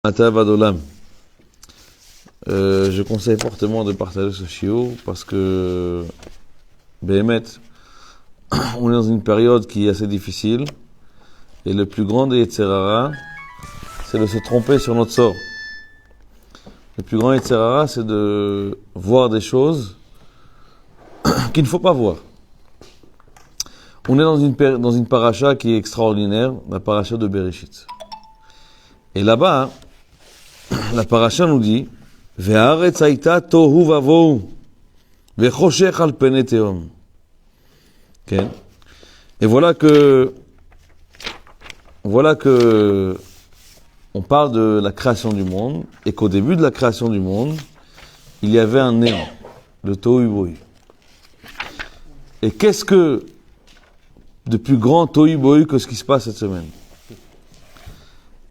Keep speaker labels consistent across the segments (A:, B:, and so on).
A: Atav je conseille fortement de partager ce shiur parce que Béhémet, on est dans une période qui est assez difficile et le plus grand des Yetzer Hara, c'est de se tromper sur notre sort. Le plus grand Yetzer Hara, c'est de voir des choses qu'il ne faut pas voir. On est dans une paracha qui est extraordinaire, la paracha de Bereshit. Et là-bas, la paracha nous dit Ve'aretz hayta tohu vavohu ve'choshech al penei tehom. Okay. Et voilà que on parle de la création du monde et qu'au début de la création du monde, il y avait un néant, le tohu bohu. Et qu'est-ce que de plus grand tohu bohu que ce qui se passe cette semaine?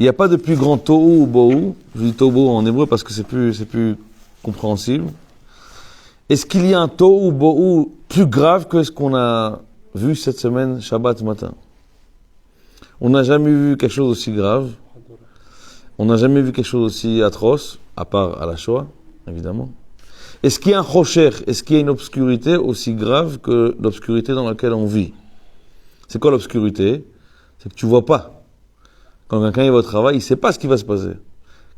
A: Il n'y a pas de plus grand tohu ou bohu. Je dis tohu bohu en hébreu parce que c'est plus compréhensible. Est-ce qu'il y a un tohu ou bohu plus grave que ce qu'on a vu cette semaine, Shabbat matin? On n'a jamais vu quelque chose aussi grave. On n'a jamais vu quelque chose aussi atroce, à part à la Shoah, évidemment. Est-ce qu'il y a un chosher, est-ce qu'il y a une obscurité aussi grave que l'obscurité dans laquelle on vit? C'est quoi l'obscurité? C'est que tu vois pas. Quand quelqu'un il va au travail, il sait pas ce qui va se passer.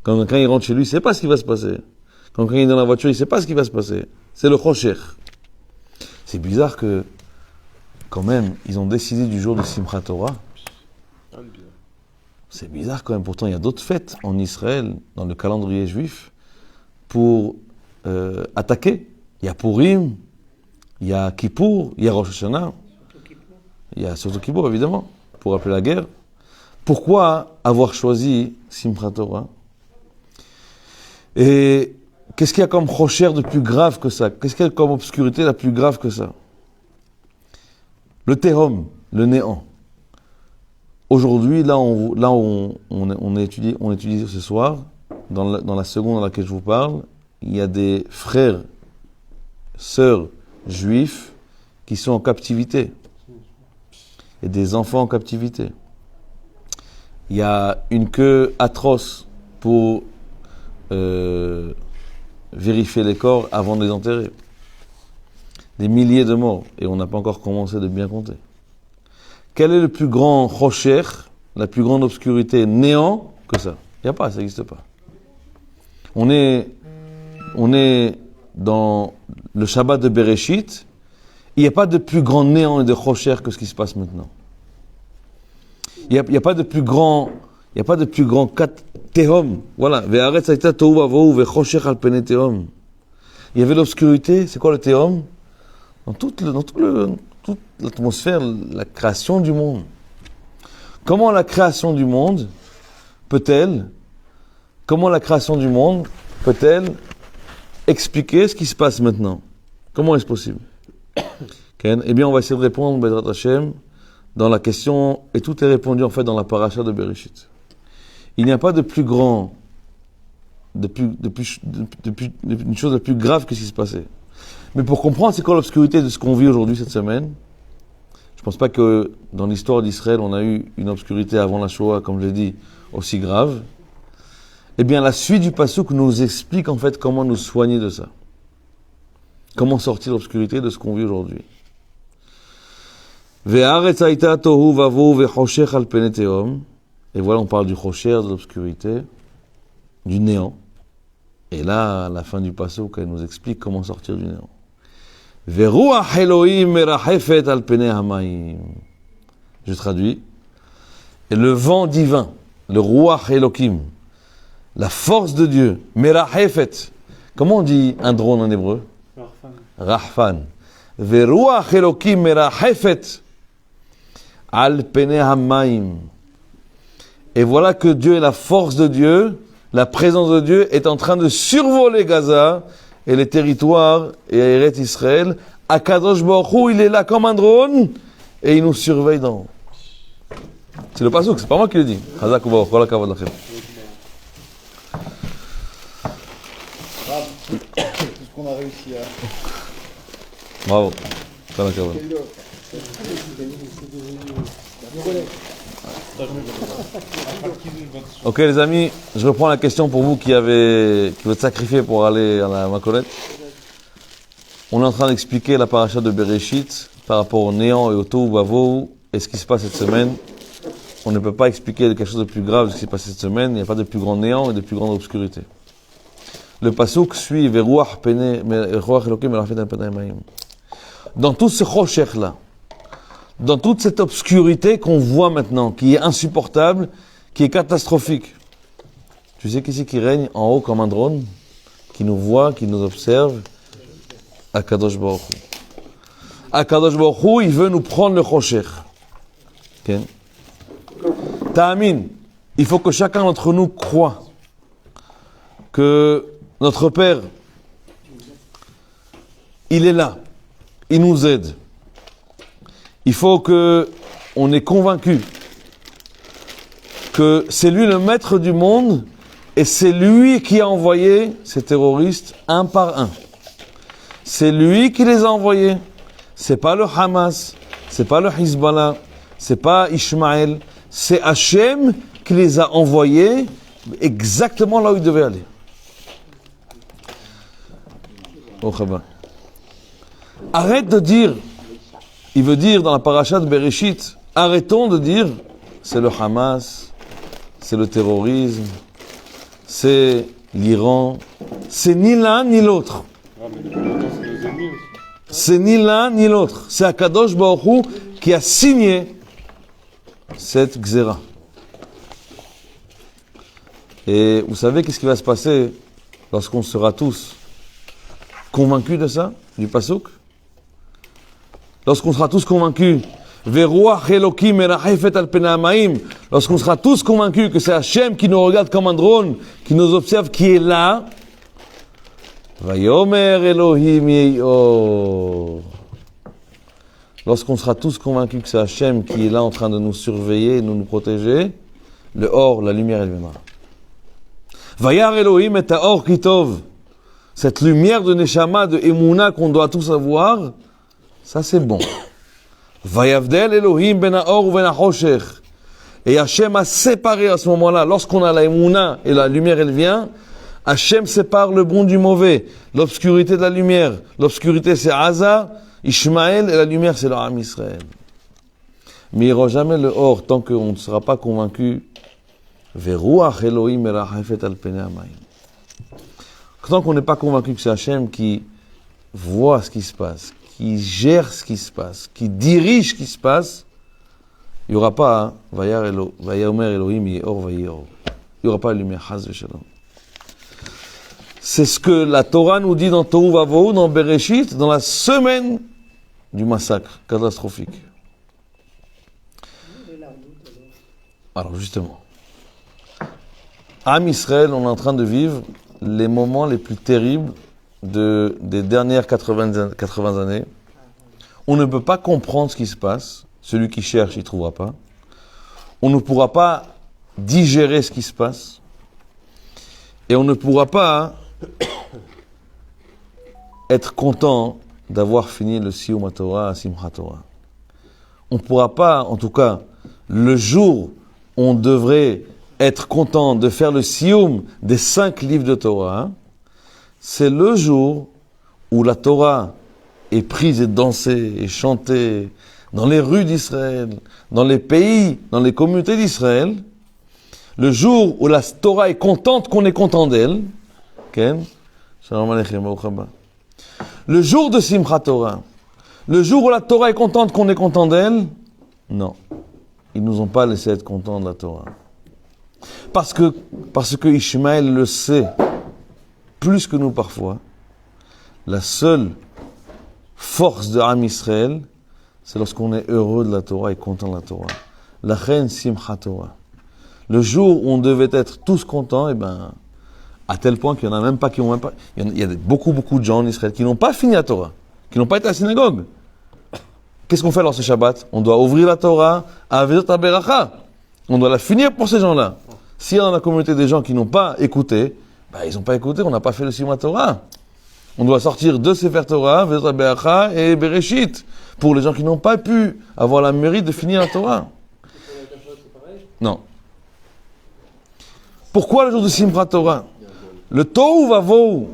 A: Quand quelqu'un il rentre chez lui, il sait pas ce qui va se passer. Quand quelqu'un est dans la voiture, il sait pas ce qui va se passer. C'est le chosher. C'est bizarre que, quand même, ils ont décidé du jour de Simchat Torah. C'est bizarre quand même. Pourtant, il y a d'autres fêtes en Israël, dans le calendrier juif, pour attaquer. Il y a Purim, il y a Kippour, il y a Rosh Hashanah. Il y a surtout Kippour, évidemment, pour rappeler la guerre. Pourquoi avoir choisi Simchat Torah? Et qu'est-ce qu'il y a comme chosher de plus grave que ça? Qu'est-ce qu'il y a comme obscurité la plus grave que ça? Le tehom, le néant. Aujourd'hui, là on étudie ce soir, dans la seconde dans laquelle je vous parle, il y a des frères, sœurs juifs qui sont en captivité. Et des enfants en captivité. Il y a une queue atroce pour vérifier les corps avant de les enterrer. Des milliers de morts, et on n'a pas encore commencé de bien compter. Quel est le plus grand chosher, la plus grande obscurité, néant que ça? Il n'y a pas, ça n'existe pas. On est dans le Shabbat de Bereshit, il n'y a pas de plus grand néant et de chosher que ce qui se passe maintenant. Il n'y a pas de plus grand tehom. Voilà. Ve'aretz hayta tohu vavohu ve'choshech al penei tehom. Il y avait l'obscurité. C'est quoi le tehom? Dans toute l'atmosphère, la création du monde. Comment la création du monde peut-elle expliquer ce qui se passe maintenant? Comment est-ce possible? Eh bien, on va essayer de répondre, Bezrat Hashem, dans la question, et tout est répondu en fait dans la paracha de Bereshit. Il n'y a pas de plus grand, une chose de plus grave que ce qui se passait. Mais pour comprendre c'est quoi l'obscurité de ce qu'on vit aujourd'hui cette semaine, je ne pense pas que dans l'histoire d'Israël on a eu une obscurité avant la Shoah, comme je l'ai dit, aussi grave. Eh bien la suite du pasuk nous explique en fait comment nous soigner de ça. Comment sortir de l'obscurité de ce qu'on vit aujourd'hui. Ve'aretz hayta tohu vavohu ve'choshech al penei tehom. Et voilà, on parle du chosher, de l'obscurité, du néant. Et là, à la fin du pasuk, elle nous explique comment sortir du néant. Ve'ruach Elohim merachefet al penei hamayim. Je traduis. Et le vent divin, le ruach Elohim, la force de Dieu, merachefet. Comment on dit un drone en hébreu? Rahfan. Ve'ruach Elohim merachefet al penei hamayim. Et voilà que Dieu est la force de Dieu, la présence de Dieu est en train de survoler Gaza et les territoires et Eretz Israël. Akadosh Baruch Hu, il est là comme un drone et il nous surveille d'en haut. C'est le pasuk, c'est pas moi qui le dis. Chazak ou Baruch, kol hakavod lachem.
B: Tout ce qu'on a réussi à...
A: Bravo. Kol hakavod. Ok les amis, je reprends la question pour vous qui vous êtes sacrifiés pour aller à la Macolette. On est en train d'expliquer la paracha de Bereshit par rapport au néant et au tohu vavohu et ce qui se passe cette semaine. On ne peut pas expliquer quelque chose de plus grave de ce qui s'est passé cette semaine. Il n'y a pas de plus grand néant et de plus grande obscurité. Le pasuk suit Veruach Elokim Elafet al Penei Mayim. Dans tout ce choshech là, dans toute cette obscurité qu'on voit maintenant, qui est insupportable, qui est catastrophique. Tu sais qui c'est qui règne en haut comme un drone, qui nous voit, qui nous observe? Akadosh Baruch Hu. Akadosh Baruch Hu, il veut nous prendre le choshech. Okay. Ta'amin, il faut que chacun d'entre nous croit que notre Père, il est là, il nous aide. Il faut que on est convaincu que c'est lui le maître du monde et c'est lui qui a envoyé ces terroristes un par un. C'est lui qui les a envoyés. C'est pas le Hamas, c'est pas le Hezbollah, c'est pas Ishmaël, c'est Hachem qui les a envoyés exactement là où ils devaient aller. Oh, arrête de dire, il veut dire dans la paracha de Bereshit, arrêtons de dire c'est le Hamas, c'est le terrorisme, c'est l'Iran, c'est ni l'un ni l'autre. C'est ni l'un ni l'autre. C'est Akadosh Baruch Hu qui a signé cette Gzera. Et vous savez qu'est-ce qui va se passer lorsqu'on sera tous convaincus de ça, du pasuk? Lorsqu'on sera tous convaincus, Veruach Elokim Elafet al Penei Mayim, lorsqu'on sera tous convaincus que c'est Hachem qui nous regarde comme un drone, qui nous observe, qui est là, Vayomer Elohim Yeyor. Lorsqu'on sera tous convaincus que c'est Hachem qui est là en train de nous surveiller et de nous protéger, le Or, la lumière, elle viendra. Vayar Elohim et Or Kitov. Cette lumière de Neshama, de Emouna qu'on doit tous avoir, ça c'est bon. Vayavdel Elohim ben Haor ou ben HaChoshech. Et Hachem a séparé à ce moment-là, lorsqu'on a la Emouna et la lumière elle vient, Hachem sépare le bon du mauvais, l'obscurité de la lumière. L'obscurité c'est Aza, Ishmaël, et la lumière c'est le Am Israël. Mais il n'y aura jamais le Or tant qu'on ne sera pas convaincu. Veruach Elohim Elafet al Penei Mayim. Tant qu'on n'est pas convaincu que c'est Hachem qui voit ce qui se passe, qui gère ce qui se passe, qui dirige ce qui se passe, il n'y aura pas Vayomer Elohim Yeor Vayor. Il n'y aura pas la lumière, Chas v'Shalom. C'est ce que la Torah nous dit dans Tohu Vavohu, dans Bereshit, dans la semaine du massacre catastrophique. Alors justement, Am Israël, on est en train de vivre les moments les plus terribles des dernières 80 années. On ne peut pas comprendre ce qui se passe. Celui qui cherche, il ne trouvera pas. On ne pourra pas digérer ce qui se passe. Et on ne pourra pas être content d'avoir fini le Siyum HaTorah à Simchat Torah. On ne pourra pas, en tout cas, le jour où on devrait être content de faire le Siyum des 5 livres de Torah, c'est le jour où la Torah est prise et dansée et chantée dans les rues d'Israël, dans les pays, dans les communautés d'Israël, le jour où la Torah est contente qu'on est content d'elle, le jour de Simchat Torah, le jour où la Torah est contente qu'on est content d'elle, non, ils nous ont pas laissé être contents de la Torah. Parce que Ishmaël le sait, plus que nous parfois, la seule force de Am Israël, c'est lorsqu'on est heureux de la Torah et content de la Torah. La reine Simchat Torah. Le jour où on devait être tous contents, à tel point qu'il y en a même pas qui ont même pas. Il y a beaucoup de gens en Israël qui n'ont pas fini la Torah, qui n'ont pas été à la synagogue. Qu'est-ce qu'on fait lors de ce Shabbat? On doit ouvrir la Torah à Avedot HaBeracha. On doit la finir pour ces gens-là. S'il y a dans la communauté des gens qui n'ont pas écouté, ils n'ont pas écouté, on n'a pas fait le Siyum HaTorah. On doit sortir de Sefer Torah, Avedot HaBeracha et Bereshit, pour les gens qui n'ont pas pu avoir la mérite de finir la Torah. Non. Pourquoi le jour de Simchat Torah? Le tohu vavohu,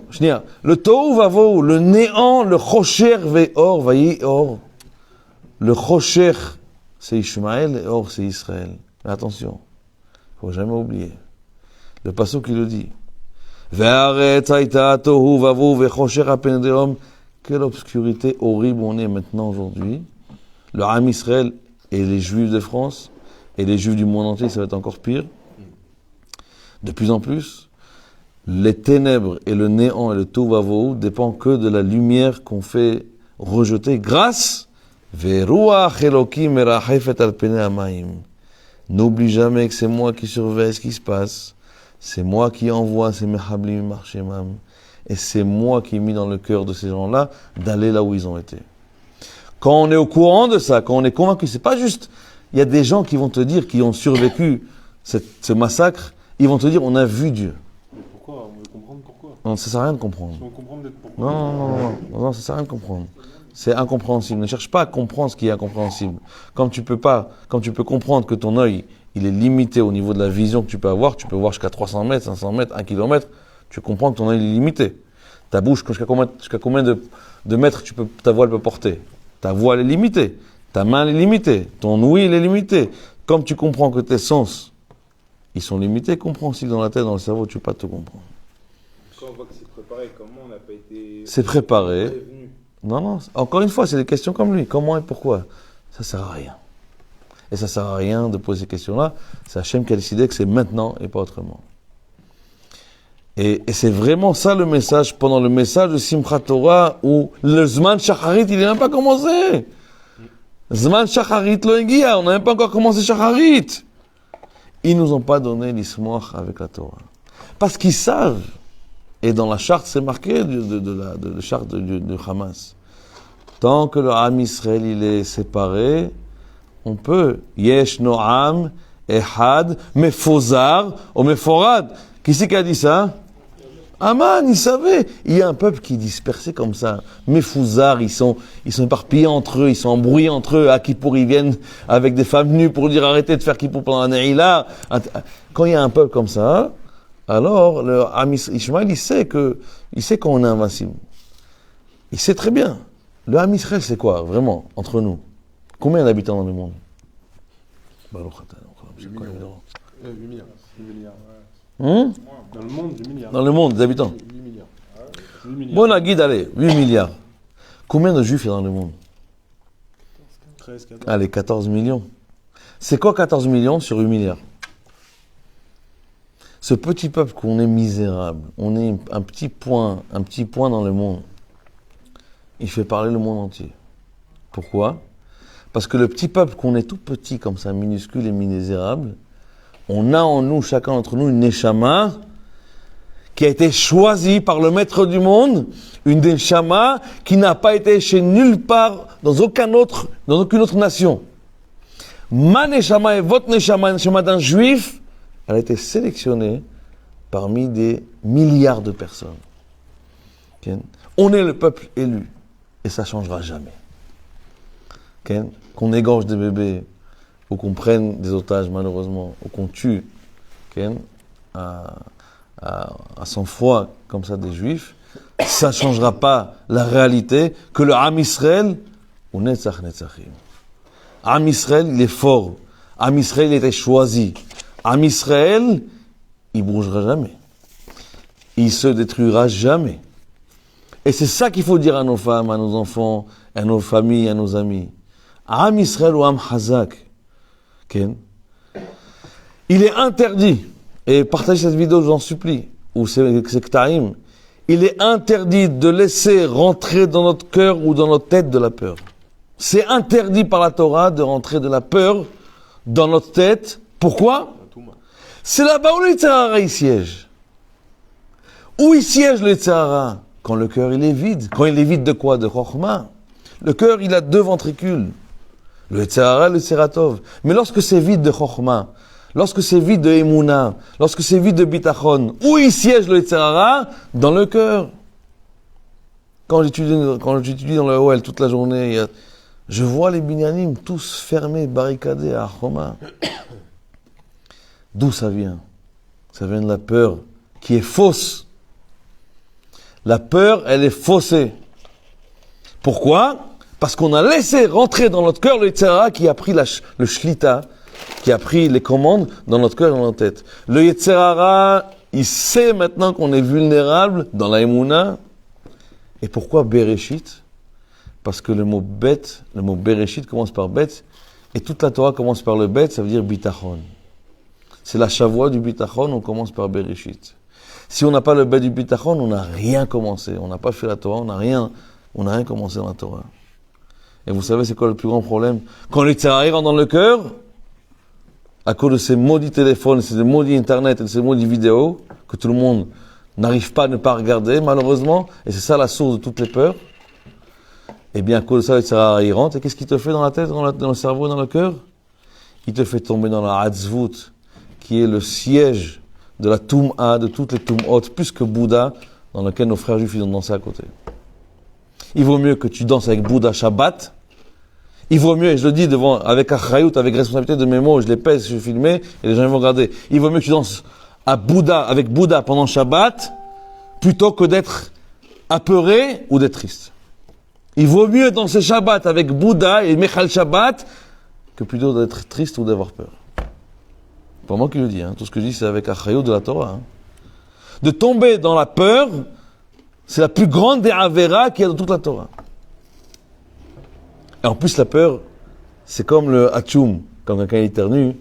A: le tohu vavohu, le néant, le chosher ve'or, vayi or. Le chosher, c'est Ishmaël, et or, c'est Israël. Mais attention, faut jamais oublier. Le pasuk qui le dit. Ve'aretz haïta tohu vavohu ve'chosher apen de'om. Quelle obscurité horrible on est maintenant aujourd'hui. Le Ham Israël et les Juifs de France et les Juifs du monde entier, ça va être encore pire. De plus en plus, les ténèbres et le néant et le tohu vavohu dépendent que de la lumière qu'on fait rejeter grâce. Ve'ruach Elokim merachefet al penei hamayim. N'oublie jamais que c'est moi qui surveille ce qui se passe. C'est moi qui envoie ces mehablim marshemam. Et c'est moi qui ai mis dans le cœur de ces gens-là d'aller là où ils ont été. Quand on est au courant de ça, quand on est convaincu, c'est pas juste, il y a des gens qui vont te dire, qui ont survécu ce massacre, ils vont te dire, on a vu Dieu.
C: Mais pourquoi? On veut comprendre pourquoi.
A: Non, ça sert à rien de comprendre.
C: Si on comprend peut-être pourquoi.
A: Non, ça sert à rien de comprendre. C'est incompréhensible. Ne cherche pas à comprendre ce qui est incompréhensible. Comme tu peux comprendre que ton œil, il est limité au niveau de la vision que tu peux voir jusqu'à 300 mètres, 500 mètres, 1 kilomètre, tu comprends que ton œil est limité. Ta bouche, jusqu'à combien de mètres ta voix elle peut porter? Ta voix elle est limitée. Ta main elle est limitée. Ton ouïe il est limité. Comme tu comprends que tes sens, ils sont limités, compréhensibles dans la tête, dans le cerveau, tu ne peux pas tout comprendre.
D: Quand on voit que c'est préparé, comment on n'a pas été...
A: C'est préparé.
D: prévenu.
A: Non, encore une fois, c'est des questions comme lui. Comment et pourquoi? Ça sert à rien. Et ça sert à rien de poser ces questions-là. C'est Hachem qui a décidé que c'est maintenant et pas autrement. Et c'est vraiment ça le message, pendant le message de Simchat Torah, où le Zman Shacharit, il n'est même pas commencé. Zman Shacharit lo egia, on n'a même pas encore commencé Shacharit. Ils nous ont pas donné l'ismoach avec la Torah. Parce qu'ils savent, et dans la charte, c'est marqué de la charte de Hamas. Tant que le Ham Israël, il est séparé, on peut. Yesh no'am, ehad, mefozar, ou meforad. Qui c'est qui a dit ça? Aman, il savait. Il y a un peuple qui est dispersé comme ça. Mefouzar, ils sont éparpillés entre eux, ils sont embrouillés entre eux. À Kippour, ils viennent avec des femmes nues pour dire arrêtez de faire Kippour pendant la Neila. Quand il y a un peuple comme ça, alors le Ham Ishmael, il sait qu'on est invincible. Il sait très bien. Le Ham Israël, c'est quoi, vraiment, entre nous? Combien d'habitants dans le monde?
C: 8 milliards. 8 milliards. 8 milliards. Dans le monde, 8 milliards.
A: Dans le monde, des habitants.
C: 8 milliards. 8 milliards.
A: Bon, la guide, allez, 8 milliards. Combien de juifs il y a dans le monde?
C: 13, 14.
A: Allez, 14 millions. C'est quoi 14 millions sur 8 milliards? Ce petit peuple qu'on est misérable, on est un petit point dans le monde. Il fait parler le monde entier. Pourquoi? Parce que le petit peuple qu'on est tout petit comme ça, minuscule et misérable, on a en nous, chacun d'entre nous, une neshama qui a été choisie par le maître du monde, une neshama qui n'a pas été chez nulle part, dans aucune autre nation. Ma neshama et votre neshama d'un juif, elle a été sélectionnée parmi des milliards de personnes. Okay? On est le peuple élu, et ça ne changera jamais. Okay? Qu'on égorge des bébés, ou qu'on prenne des otages malheureusement, ou qu'on tue à sang-froid comme ça des juifs, ça ne changera pas la réalité que le Ham Israël, ou Netzach Netzachim. Ham Israël, il est fort. Ham Israël, il a été choisi. Ham Israël, il ne bougera jamais. Il se détruira jamais. Et c'est ça qu'il faut dire à nos femmes, à nos enfants, à nos familles, à nos amis. Ham Israël ou Ham Hazak. Il est interdit, et partagez cette vidéo, je vous en supplie, ou c'est Ktaïm, il est interdit de laisser rentrer dans notre cœur ou dans notre tête de la peur. C'est interdit par la Torah de rentrer de la peur dans notre tête. Pourquoi? C'est là-bas où le Yitzhara il siège. Où il siège le Yitzhara? Quand le cœur il est vide. Quand il est vide de quoi? De Chokhmah. Le cœur il a 2 ventricules. Le Yitzhara, le Seratov. Mais lorsque c'est vide de Chokhmah, lorsque c'est vide de Emouna, lorsque c'est vide de Bitachon, où il siège le Yitzhara? Dans le cœur. Quand j'étudie dans le OL toute la journée, je vois les binyanim tous fermés, barricadés à Choma. D'où ça vient? Ça vient de la peur qui est fausse. La peur, elle est faussée. Pourquoi? Parce qu'on a laissé rentrer dans notre cœur le Yetzer Hara qui a pris le shlita, qui a pris les commandes dans notre cœur et dans notre tête. Le Yetzer Hara, il sait maintenant qu'on est vulnérable dans la Emouna. Et pourquoi Bereshit? Parce que le mot Bereshit commence par Bet, et toute la Torah commence par le Bet, ça veut dire Bitachon. C'est la Shavua du Bitachon, on commence par Bereshit. Si on n'a pas le Bet du Bitachon, on n'a rien commencé. On n'a pas fait la Torah, on n'a rien commencé dans la Torah. Et vous savez, c'est quoi le plus grand problème? Quand le Yetzer Hara rentre dans le cœur, à cause de ces maudits téléphones, ces maudits Internet et ces maudits vidéos, que tout le monde n'arrive pas à ne pas regarder, malheureusement, et c'est ça la source de toutes les peurs, eh bien, à cause de ça, le Yetzer Hara rentre, et qu'est-ce qu'il te fait dans la tête, dans le cerveau, dans le cœur? Il te fait tomber dans la Hatzvut, qui est le siège de la Toum'a, de toutes les Toum'ot, plus que Bouddha, dans lequel nos frères juifs ils ont dansé à côté. Il vaut mieux que tu danses avec Bouddha Shabbat. Il vaut mieux, et je le dis avec Achrayout, avec responsabilité de mes mots, je les pèse, je filmais, et les gens vont regarder. Il vaut mieux que tu danses avec Bouddha pendant Shabbat, plutôt que d'être apeuré ou d'être triste. Il vaut mieux danser Shabbat avec Bouddha et Mechal Shabbat, que plutôt d'être triste ou d'avoir peur. C'est pas moi qui le dis, tout ce que je dis c'est avec Achrayout de la Torah. De tomber dans la peur, c'est la plus grande des Averas qu'il y a dans toute la Torah. Et en plus, la peur, c'est comme le Hatchoum. Quand quelqu'un éternue,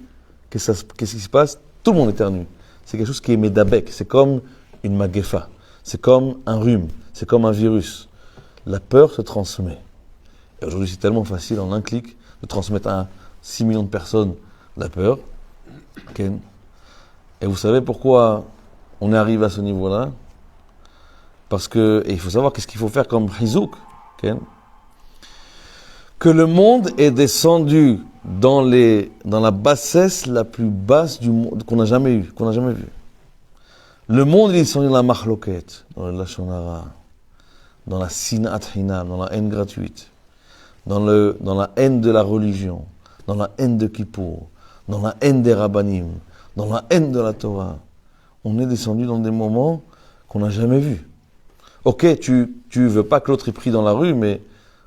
A: qu'est-ce qui se passe? Tout le monde éternue. C'est quelque chose qui est médabek. C'est comme une magefa. C'est comme un rhume. C'est comme un virus. La peur se transmet. Et aujourd'hui, c'est tellement facile, en un clic, de transmettre à 6 millions de personnes la peur. Okay. Et vous savez pourquoi on est arrivé à ce niveau-là? Parce que, et il faut savoir qu'est-ce qu'il faut faire comme hizouk. Okay. Que le monde est descendu dans la bassesse la plus basse du monde qu'on n'a jamais vu. Le monde est descendu dans la machloket, dans le lashon hara, dans la sinat hinam, dans la haine gratuite, dans la haine de la religion, dans la haine de Kippour, dans la haine des rabbanim, dans la haine de la Torah. On est descendu dans des moments qu'on n'a jamais vus. Ok, tu veux pas que l'autre est pris dans la rue, mais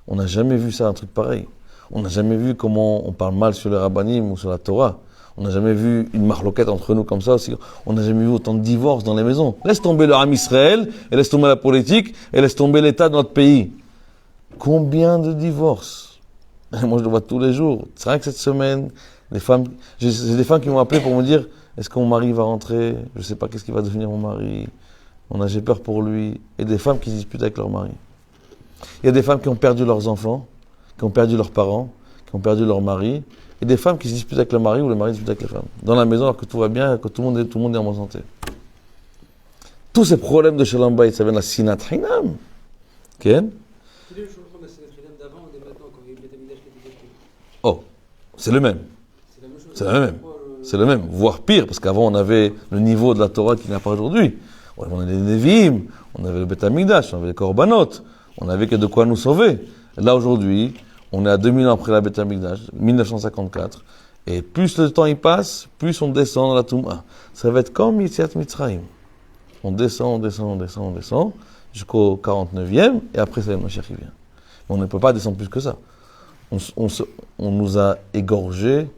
A: on n'a jamais vu ça, un truc pareil. On n'a jamais vu comment on parle mal sur les rabbanim ou sur la Torah. On n'a jamais vu une marloquette entre nous comme ça aussi. On n'a jamais vu autant de divorces dans les maisons. Laisse tomber le Ham Israël, et laisse tomber la politique, et laisse tomber l'État de notre pays. Combien de divorces? Moi, je le vois tous les jours. C'est vrai que cette semaine, j'ai des femmes qui m'ont appelé pour me dire, est-ce que mon mari va rentrer? Je ne sais pas qu'est-ce qui va devenir mon mari. J'ai peur pour lui. Et des femmes qui se disputent avec leur mari. Il y a des femmes qui ont perdu leurs enfants, qui ont perdu leurs parents, qui ont perdu leur mari, et des femmes qui se disputent avec le mari ou le mari dispute avec la femme. Dans la maison, alors que tout va bien, que tout le monde est en bonne santé. Tous ces problèmes de Shalom Bayit, ça vient de la Sinat Hinam. Ok?
E: Quel est le changement de la Sinat Hinam d'avant et de maintenant quand il y a eu le Beth Amikdash qui a été détruit?
A: Oh, c'est le même.
E: C'est la même chose.
A: C'est le même, voire pire, parce qu'avant on avait le niveau de la Torah qu'il n'y a pas aujourd'hui. On avait les Nevi'im, on avait le Beth Amikdash, on avait les Korbanot, on avait que de quoi nous sauver. Là aujourd'hui, on est à 2000 ans après la Beth Amikdash, 1954, et plus le temps y passe, plus on descend dans la Toum'a. Ça va être comme Yetziat Mitzrayim. On descend, jusqu'au 49e, et après c'est le Mashiach qui vient. Mais on ne peut pas descendre plus que ça. On nous a égorgés,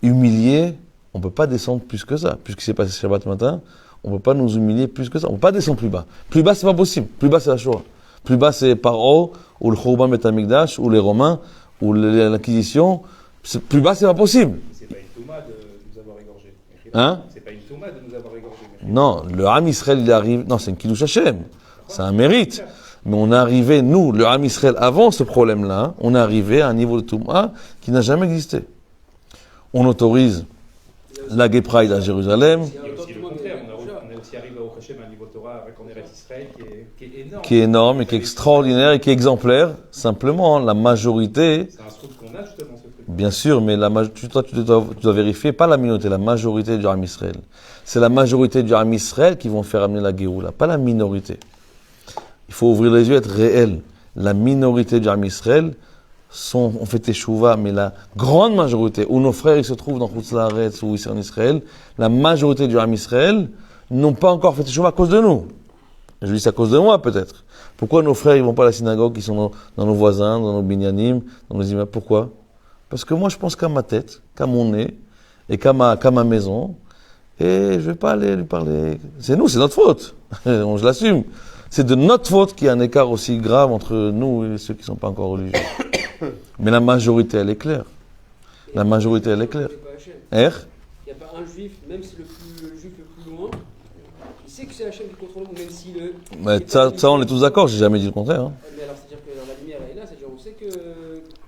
A: humiliés, on ne peut pas descendre plus que ça. Puisque c'est passé Shabbat matin, on ne peut pas nous humilier plus que ça. On ne peut pas descendre plus bas. Plus bas, c'est pas possible. Plus bas, c'est la Shoah. Plus bas, c'est Paro, ou le Chouban Beth Amikdash, ou les Romains, ou l'Inquisition. Plus bas, c'est pas possible.
D: C'est pas une touma de nous avoir égorgés.
A: Hein?
D: C'est pas une touma de nous avoir égorgés.
A: Non, le Ham Israël, il arrive. Non, c'est une Kiddush Hashem. C'est un mérite. Mais on est arrivé, nous, le Ham Israël, avant ce problème-là, on est arrivé à un niveau de Touma qui n'a jamais existé. On autorise la Gay Pride à Jérusalem.
D: Il y a aussi le contraire. On est aussi arrivé au Hachem à un niveau Torah avec en Eretz Israël qui est énorme.
A: Qui est énorme et qui est extraordinaire et qui est exemplaire. Simplement, la majorité.
D: C'est un scoop qu'on a justement ce truc.
A: Bien sûr, mais tu dois vérifier, pas la minorité, la majorité du Ham Israël. C'est la majorité du Ham Israël qui vont faire amener la Géoula, pas la minorité. Il faut ouvrir les yeux et être réel. La minorité du Ham Israël ont fait teshuva, mais la grande majorité, où nos frères ils se trouvent dans Chutz La'aretz ou ici en Israël, la majorité du Ham Israël n'ont pas encore fait teshuva à cause de nous. Je dis c'est à cause de moi peut-être. Pourquoi nos frères ils vont pas à la synagogue, ils sont dans nos voisins, dans nos binyanim, dans nos immeubles? Pourquoi? Parce que moi je pense qu'à ma tête, qu'à mon nez, et qu'à ma maison, et je vais pas aller lui parler. C'est nous, c'est notre faute. Je l'assume. C'est de notre faute qu'il y a un écart aussi grave entre nous et ceux qui sont pas encore religieux. Mais la majorité, elle est claire. La majorité, elle est claire.
E: Il n'y a pas un juif, même si le juif le plus loin, il sait que c'est Hachem qui contrôle le monde, même si le.
A: Mais ça, on est tous d'accord, j'ai jamais dit le contraire. Hein.
E: Mais alors, c'est-à-dire que dans la lumière, elle est là, c'est-à-dire on sait que.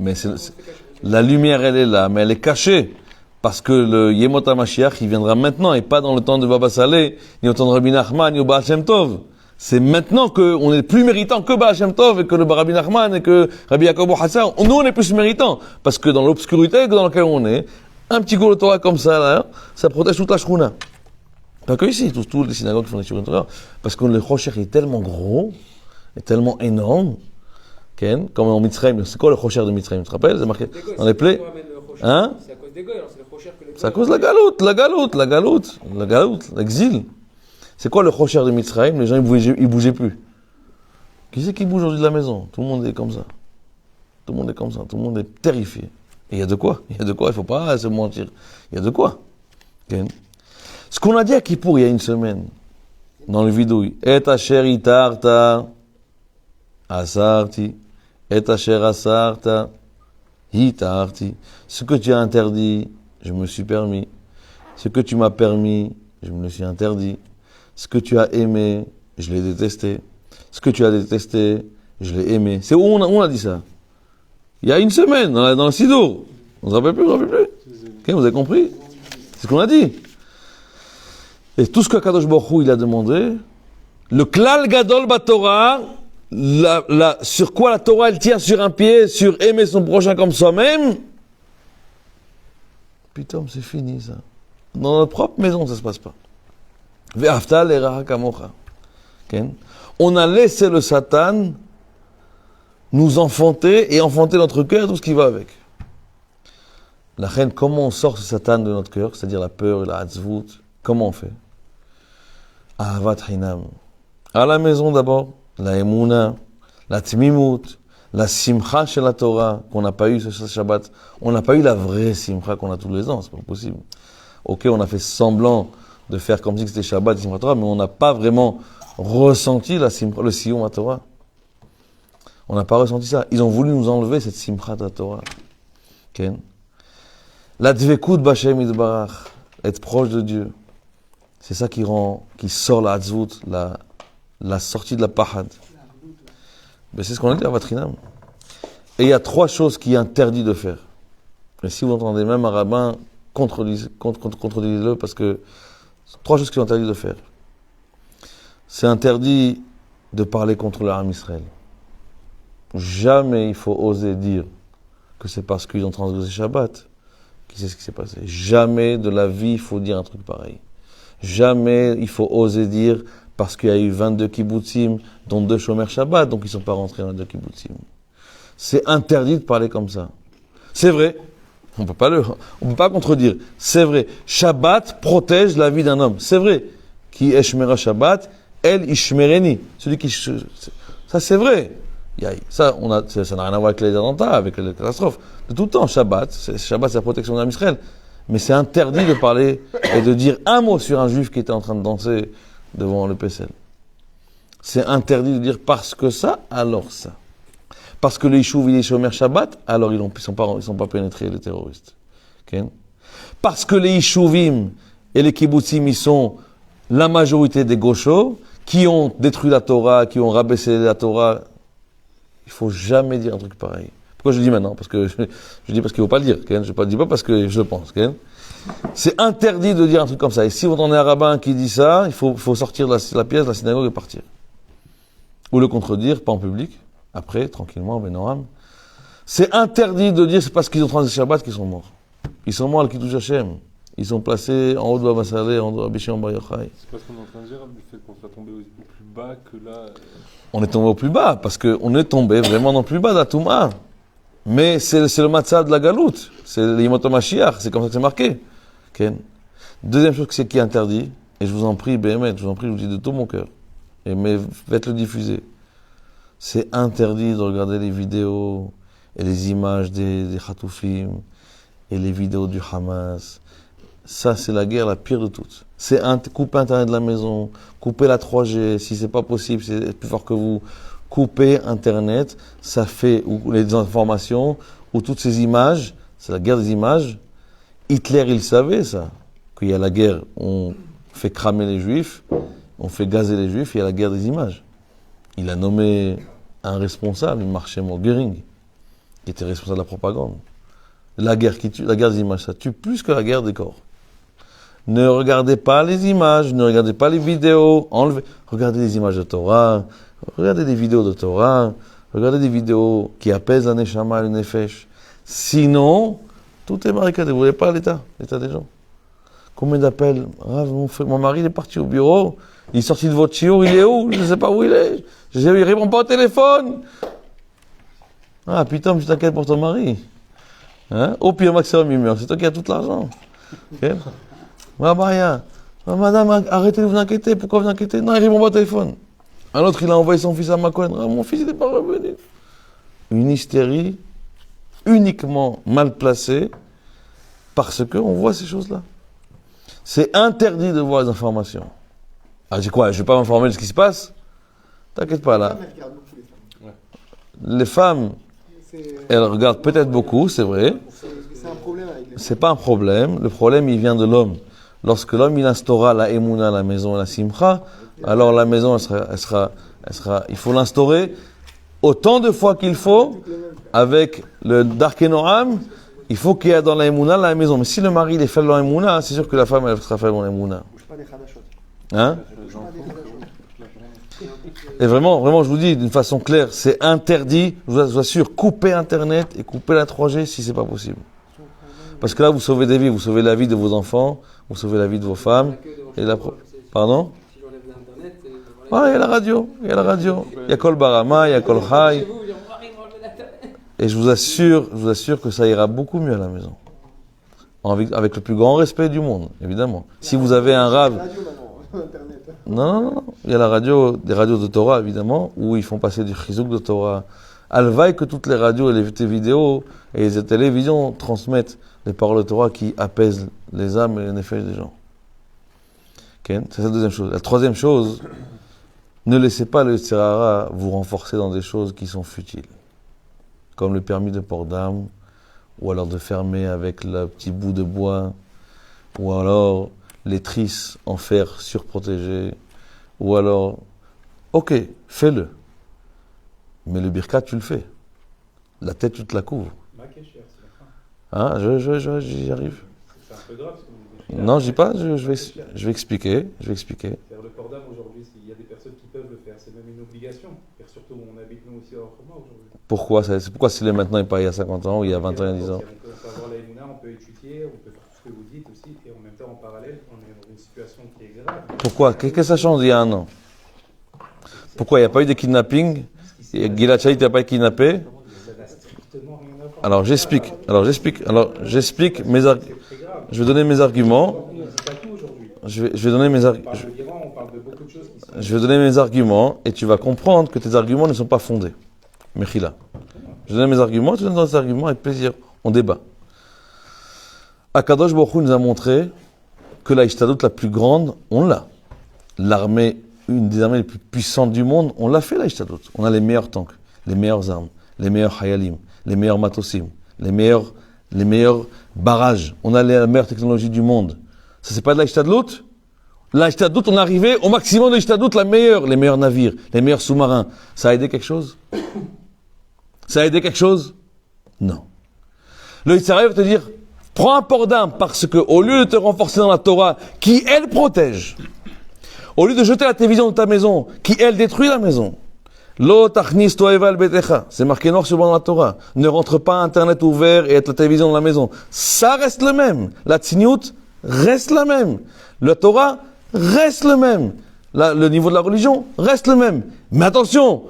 A: Mais la lumière, elle est là, mais elle est cachée. Parce que le Yemot HaMashiach, il viendra maintenant, et pas dans le temps de Baba Saleh, ni au temps de Rabbi Nachman, ni au Baal Shem Tov. C'est maintenant qu'on est plus méritant que Baal Shem Tov, et que le Rabbi Nachman, et que Rabbi Yaakov Hassan. Nous, on est plus méritant. Parce que dans l'obscurité dans laquelle on est, un petit cours de Torah comme ça, là, ça protège toute la Shruna. Pas que ici, tous les synagogues qui font des shiurim de Torah. Parce que le Chosher est tellement gros, et tellement énorme, comme en Mitzrayim. C'est quoi le Chosher de Mitzrayim? Tu te rappelles? C'est marqué dans les plaies. Hein?
E: C'est à cause des goyes, alors c'est le Chosher que les goyes.
A: C'est à cause de la galoute, l'exil. C'est quoi le Chosher de Mitzrayim? Les gens, ils bougeaient plus. Qui c'est qui bouge aujourd'hui de la maison? Tout le monde est comme ça. Tout le monde est comme ça. Tout le monde est terrifié. Et il y a de quoi. Il ne faut pas se mentir. Il y a de quoi. Okay. Ce qu'on a dit à Kippour il y a une semaine, dans le vidouille, Et asher itarta, asarti, et asher asarta, hitarti. Ce que tu as interdit, je me suis permis. Ce que tu m'as permis, je me le suis interdit. Ce que tu as aimé, je l'ai détesté. Ce que tu as détesté, je l'ai aimé. C'est où on a dit ça? Il y a une semaine, dans le Sidour. On ne se rappelle plus? Okay, vous avez compris? C'est ce qu'on a dit. Et tout ce que Kadosh Baruch Hu, il a demandé, le Klal Gadol Batorah, sur quoi la Torah, elle tient sur un pied, sur aimer son prochain comme soi-même, putain, c'est fini ça. Dans notre propre maison, ça ne se passe pas. Ve'afta l'eraha kamocha. On a laissé le Satan nous enfanter et enfanter notre cœur et tout ce qui va avec. La reine, comment on sort ce Satan de notre cœur, c'est-à-dire la peur et la hatzvut, comment on fait? Ahavat Hinam. À la maison d'abord, la Emouna, la Tmimut, la Simcha chez la Torah, qu'on n'a pas eu ce Shabbat. On n'a pas eu la vraie Simcha qu'on a tous les ans, c'est pas possible. Ok, on a fait semblant de faire comme si c'était Shabbat, Simcha Torah, mais on n'a pas vraiment ressenti la Simcha, le Siyum à Torah. On n'a pas ressenti ça. Ils ont voulu nous enlever cette Simcha de la Torah. Okay. La Dvekut B'Hashem Yitbarach, être proche de Dieu. C'est ça qui sort la hatzvut, la sortie de la pahad. Mais c'est ce qu'on a dit à Vatrinam. Et il y a 3 choses qui est interdit de faire. Et si vous entendez même un rabbin, contredisez-le, parce que 3 choses qui sont interdites de faire. C'est interdit de parler contre le Ham Israël. Jamais il faut oser dire que c'est parce qu'ils ont transgressé Shabbat. Qui sait ce qui s'est passé? Jamais de la vie il faut dire un truc pareil. Jamais il faut oser dire parce qu'il y a eu 22 kibbutzim, dont 2 Shomer Shabbat, donc ils ne sont pas rentrés dans les 2 kibbutzim. C'est interdit de parler comme ça. C'est vrai. On ne peut pas contredire. C'est vrai. Shabbat protège la vie d'un homme. C'est vrai. Qui eshmera Shabbat, el ishmereni. Celui qui, ça c'est vrai. Ça n'a rien à voir avec les attentats, avec les catastrophes. De tout le temps, Shabbat, c'est la protection de l'âme Israël. Mais c'est interdit de parler et de dire un mot sur un juif qui était en train de danser devant le Pessel. C'est interdit de dire parce que ça, alors ça. Parce que les Yishuv, il est Shomer Shabbat, alors ils sont pas pénétrés, les terroristes. Okay? Parce que les Yishuvim et les Kibbutzim, ils sont la majorité des gauchos qui ont détruit la Torah, qui ont rabaissé la Torah. Il faut jamais dire un truc pareil. Pourquoi je le dis maintenant? Parce que je dis parce qu'il ne faut pas le dire. Okay? Je ne dis pas parce que je le pense. Okay? C'est interdit de dire un truc comme ça. Et si vous entendez un rabbin qui dit ça, il faut sortir de la pièce, de la synagogue et partir. Ou le contredire, pas en public. Après, tranquillement, ben non. C'est interdit de dire c'est parce qu'ils ont transgressé Shabbat qu'ils sont morts. Ils sont morts à Kiddush Hashem. Ils sont placés en haut de Baba Saleh, en haut de Rabbi Shimon Bar Yochai.
C: C'est parce qu'on est en train de dire du fait qu'on soit tombé au plus bas que là.
A: On est tombé au plus bas, parce qu'on est tombé vraiment dans le plus bas de la Touma. Mais c'est le matzah de la galoute. C'est l'Yimot Mashiach. C'est comme ça que c'est marqué. Okay. Deuxième chose qui est interdit, et je vous en prie, Béhémet, je vous en prie, je vous dis de tout mon cœur, mais faites-le diffuser. C'est interdit de regarder les vidéos et les images des Khatoufim et les vidéos du Hamas. Ça, c'est la guerre la pire de toutes. C'est couper Internet de la maison, couper la 3G, si c'est pas possible, c'est plus fort que vous. Couper Internet, ça fait, ou les informations, ou toutes ces images, c'est la guerre des images. Hitler, il savait ça, qu'il y a la guerre, on fait cramer les Juifs, on fait gazer les Juifs, il y a la guerre des images. Il a nommé un responsable, Marshemo Göring, qui était responsable de la propagande. La guerre des images, ça tue plus que la guerre des corps. Ne regardez pas les images, ne regardez pas les vidéos, regardez les images de Torah, regardez des vidéos de Torah, regardez des vidéos qui apaisent la neshama et le nefesh. Sinon, tout est barricadé. Vous voyez pas l'état des gens. Combien d'appels? Mon mari il est parti au bureau, il est sorti de votre chiour, il est où? Je ne sais pas où il est. Il répond pas au téléphone. Ah, putain, je t'inquiète pour ton mari. Hein? Au pire maximum, il meurt. C'est toi qui as tout l'argent. Okay? Madame, arrêtez de vous inquiéter. Pourquoi vous inquiétez? Non, il répond pas au téléphone. Un autre, il a envoyé son fils à Macon. Ah, mon fils, il n'est pas revenu. Une hystérie uniquement mal placée parce qu'on voit ces choses-là. C'est interdit de voir les informations. Ah, j'ai quoi? Je ne vais pas m'informer de ce qui se passe? T'inquiète pas, là. Les femmes, elles regardent peut-être beaucoup, c'est vrai.
B: C'est un problème avec les...
A: C'est pas un problème. Le problème, il vient de l'homme. Lorsque l'homme, il instaura la émouna, la maison, la simcha, alors la maison, elle sera, il faut l'instaurer autant de fois qu'il faut, avec le Dark Noam, il faut qu'il y ait dans la émouna la maison. Mais si le mari, il est fait dans la émouna, c'est sûr que la femme, elle sera faite dans la émouna. Hein? Et vraiment, je vous dis d'une façon claire, c'est interdit, je vous assure, couper Internet et couper la 3G si c'est pas possible. Parce que là, vous sauvez des vies, vous sauvez la vie de vos enfants, vous sauvez la vie de vos femmes. Et Pardon? Ah, il y a la radio, il y a Kol Barama, il y a Kol Chai. Et je vous assure que ça ira beaucoup mieux à la maison. Avec le plus grand respect du monde, évidemment. Si vous avez un rave... Non. Il y a des radios de Torah, évidemment, où ils font passer du chizouk de Torah. Alvaï que toutes les radios et les vidéos et les télévisions transmettent les paroles de Torah qui apaisent les âmes et les nefesh des gens. Okay? C'est la deuxième chose. La troisième chose, ne laissez pas le Yitzhara vous renforcer dans des choses qui sont futiles. Comme le permis de port d'armes, ou alors de fermer avec le petit bout de bois, ou alors les trisses en fer surprotégé, ou alors, ok, fais-le. Mais le birkat, tu le fais. La tête, tu te la couvres. Hein, j'y arrive.
D: C'est un peu grave ce que vous dites.
A: Non, je dis pas, je vais expliquer.
D: Faire le port d'âme aujourd'hui, il y a des personnes qui peuvent le faire, c'est même une obligation. Et surtout, on habite nous aussi à Orkhoma aujourd'hui.
A: Pourquoi s'il est maintenant et pas il y a 50 ans, ou il y a 20 ans, il y a 10 ans?
D: On peut avoir la Emouna, on peut étudier, on peut faire tout ce que vous dites aussi, et en même temps, en parallèle, on est dans une situation qui est grave.
A: Pourquoi? Qu'est-ce que ça change d'il y a un an? Pourquoi? Il n'y a pas eu de kidnapping? Gilad Shalit n'a pas été kidnappé?
D: Ça n'a strictement rien à voir.
A: Alors j'explique je vais donner mes arguments. Je vais donner mes arguments. Je vais donner mes arguments et tu vas comprendre que tes arguments ne sont pas fondés. Mechila. Je donne mes arguments, tu donnes tes arguments avec plaisir. On débat. Akadosh Baruch Hu nous a montré que la Ishtadut la plus grande, on l'a. L'armée, une des armées les plus puissantes du monde, on l'a fait la Ishtadut. On a les meilleurs tanks, les meilleures armes, les meilleurs hayalim, les meilleurs matosim, les meilleurs barrages. On a la meilleure technologie du monde. Ça, c'est pas de la Ishtadut? La Ishtadut, on est arrivé au maximum de Ishtadut, les meilleurs navires, les meilleurs sous-marins. Ça a aidé quelque chose? Non. Le Yitzhara va te dire, prends un port d'armes parce que, au lieu de te renforcer dans la Torah, qui elle protège, au lieu de jeter la télévision de ta maison, qui elle détruit la maison, Lo tachnis toeva al betecha, c'est marqué noir sur blanc dans la Torah. Ne rentre pas Internet ouvert et être la télévision dans la maison. Ça reste le même. La tzniut reste la même. La Torah reste le même. Le niveau de la religion reste le même. Mais attention,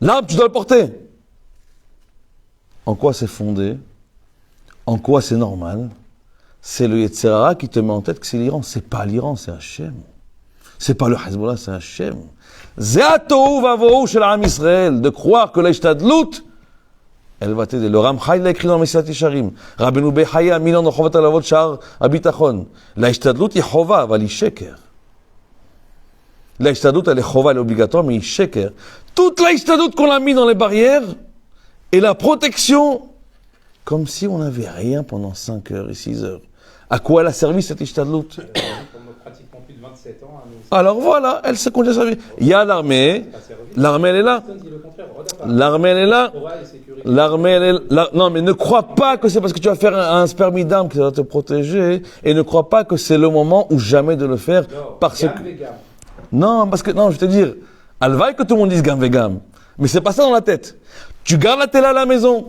A: l'arbre tu dois le porter. en quoi c'est fondé, en quoi c'est normal. C'est le Yetzer Hara qui te met en tête que c'est l'Iran. C'est pas l'Iran, c'est Hachem. C'est pas le Hezbollah, c'est Hachem. Ze'atohu vavohu shel Am Israël, de croire que l'Ishtadlut, elle va t'aider. Le Ramchal l'a écrit dans Mesilat Yesharim. Rabbeinu Bechaya, Milan de Chovat Alavot Shar Abitachon. L'Ishtadlut est chova, אבל היא שקר. L'Ishtadlut, elle est chova, elle est obligatoire, mais היא שקר. Toute l'Ishtadlut qu'on a mis dans les barrières, et la protection, comme si on n'avait rien pendant 5 heures et 6 heures. À quoi elle a servi cette Ishtadlut?
D: Comme pratiquement plus de 27 ans, à nous.
A: Alors voilà, elle s'est continuée à servir. Il y a l'armée, l'armée elle est là.
D: Personne dit le contraire. Regarde pas.
A: L'armée elle est là.
D: Torah et sécurité.
A: L'armée elle est là. Non, mais ne crois pas que c'est parce que tu vas faire un spermidame qui va te protéger, et ne crois pas que c'est le moment ou jamais de le faire
D: Non,
A: parce
D: gamme
A: que...
D: des gammes.
A: Non, parce que, non, je vais te dire, alvaï que tout le monde dise gam vegam. Mais c'est pas ça dans la tête. Tu gardes la télé à la maison,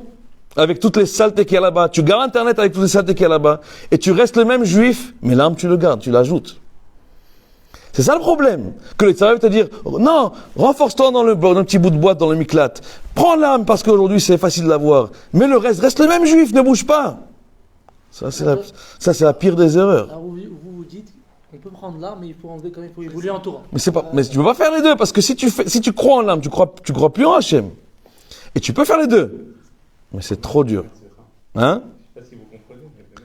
A: avec toutes les saletés qu'il y a là-bas. Tu gardes Internet avec toutes les saletés qu'il y a là-bas. Et tu restes le même juif, mais l'âme, tu le gardes, tu l'ajoutes. C'est ça le problème. Que les tzara veut te dire, non, renforce-toi dans le petit bout de boîte, dans le miklat. Prends l'âme parce qu'aujourd'hui c'est facile de l'avoir. Mais le reste le même juif, ne bouge pas. Ça, c'est la pire des erreurs.
F: Alors vous dites, on peut prendre l'âme, mais il faut enlever quand même, il faut évoluer en Torah.
A: Mais mais tu peux pas faire les deux, parce que si tu crois en l'âme, tu crois plus en Hachem. Et tu peux faire les deux. Mais c'est trop dur. Hein?
D: Je sais pas si vous comprenez, mais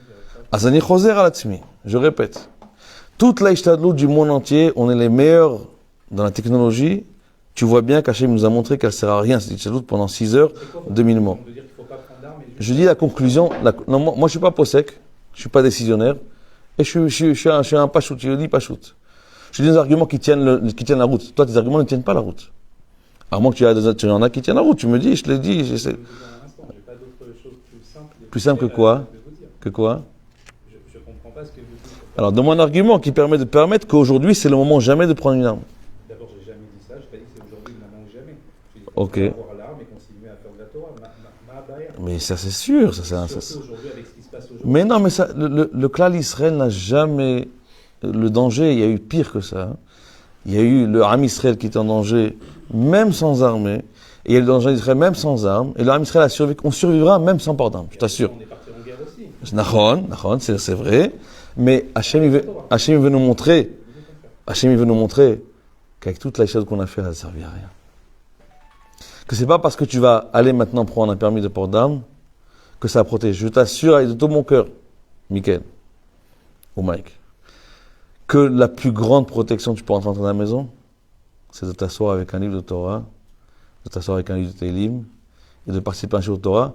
A: Azani Choser al Atzmi. Je répète. Toute la Ishtadlut du monde entier, on est les meilleurs dans la technologie. Tu vois bien qu'Hachem nous a montré qu'elle sert à rien, cette Ishtadlut, pendant 6 heures, 2000 morts.
D: de dire qu'il faut pas prendre d'armes et
A: Je dis la conclusion. Non, moi je suis pas possèque, je suis pas décisionnaire, et je suis un pachout, je dis pachout. Je dis des arguments qui tiennent la route. Toi, tes arguments ne tiennent pas la route. À moins que tu en as qui tiennent la route, tu me dis, je l'ai dit, j'essaie.
D: je vais vous dire un instant, j'ai pas d'autre chose plus simple.
A: Plus simple que quoi?
D: de vous dire.
A: Que quoi?
D: Je comprends pas ce que vous dites.
A: Alors, donne-moi un argument qui permet de permettre qu'aujourd'hui, c'est le moment jamais de prendre une arme.
D: D'abord, j'ai jamais dit ça, j'ai pas dit que c'est aujourd'hui le moment ou jamais. J'ai dit
A: Ok.
D: qu'il faut avoir l'arme et continuer à faire de la Torah. Ma baïa.
A: Mais ça, c'est sûr.
D: Surtout aujourd'hui avec ce qui se passe aujourd'hui.
A: Mais non, mais ça, le klal Israël n'a jamais... Le danger, il y a eu pire que ça. Hein. Il y a eu le Ham Israël qui était en danger, même sans armée. Et il y a eu le danger d'Israël, même sans armes. Et le Ham Israël a survécu. On survivra même sans port d'armes, je t'assure.
D: On est parti en guerre aussi.
A: Nachon, c'est vrai. Mais Hachem, il veut nous montrer, qu'avec toute la chose qu'on a fait, elle ne servira à rien. Que c'est pas parce que tu vas aller maintenant prendre un permis de port d'armes que ça protège. Je t'assure avec de tout mon cœur, Mickaël, ou Mike, que la plus grande protection que tu peux rentrer dans la maison, c'est de t'asseoir avec un livre de Torah, de t'asseoir avec un livre de Télim, et de participer à un show de Torah.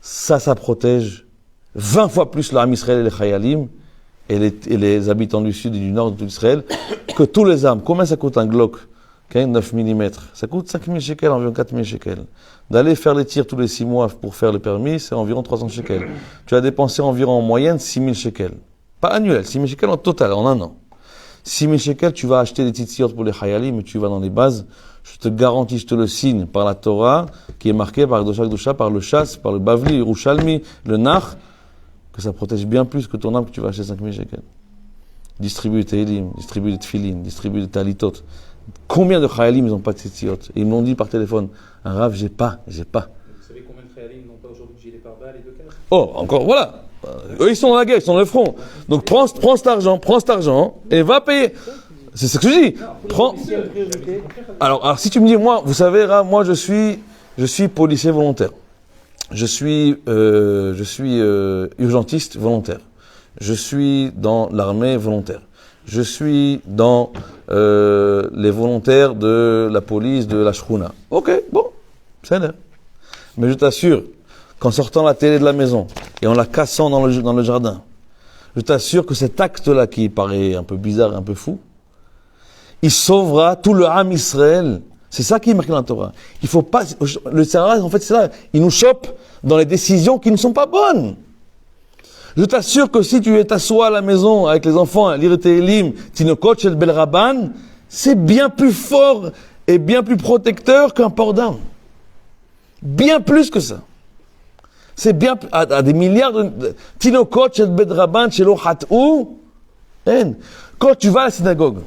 A: Ça protège 20 fois plus l'Am Israël et les Chayalim, et les habitants du sud et du nord de tout Israël, que tous les armes. Combien ça coûte un Glock? 9 mm. Ça coûte 5 000 shekels, environ 4 000 shekels. D'aller faire les tirs tous les 6 mois pour faire le permis, c'est environ 300 shekels. Tu as dépensé environ en moyenne 6 000 shekels. Pas annuel, 6 000 shekels en total, en un an. 6 000 shekels, tu vas acheter des tzitzit pour les chayalim, mais tu vas dans les bases. Je te garantis, je te le signe par la Torah, qui est marquée par Gdosha, par le Chasse, par le Bavli, le Rouchalmi, le Nach, que ça protège bien plus que ton âme que tu vas acheter 5 000 shekels. Distribue des Télim, distribue des Tfilin, distribue des Talitot. Combien de chayalim ils n'ont pas de tzitzit? Et ils m'ont dit par téléphone, un Rav, j'ai pas.
D: Vous savez combien de chayalim n'ont pas aujourd'hui de gilet pare-balles et de casque?
A: Oh, encore, voilà. Eux, ils sont dans la guerre, ils sont dans le front. Donc, prends cet argent, et va payer. C'est ce que je dis. Prends. Alors, si tu me dis, moi, vous savez, moi, je suis policier volontaire. Je suis urgentiste volontaire. Je suis dans l'armée volontaire. Je suis dans les volontaires de la police, de la Shruna. Ok, bon, c'est l'air. Mais je t'assure, qu'en sortant la télé de la maison et en la cassant dans le jardin, je t'assure que cet acte-là, qui paraît un peu bizarre et un peu fou, il sauvera tout le Ham Israël. C'est ça qui est marqué dans la Torah. Il faut pas, le Tzara, en fait, c'est ça. Il nous chope dans les décisions qui ne sont pas bonnes. Je t'assure que si tu t'assois à la maison avec les enfants à lire Télim, Tinokot, Shel Bel Rabban, c'est bien plus fort et bien plus protecteur qu'un port d'armes. Bien plus que ça. C'est bien, à des milliards de... Tinokot, Shel Bel Rabban, Shelo Hat'u. Quand tu vas à la synagogue,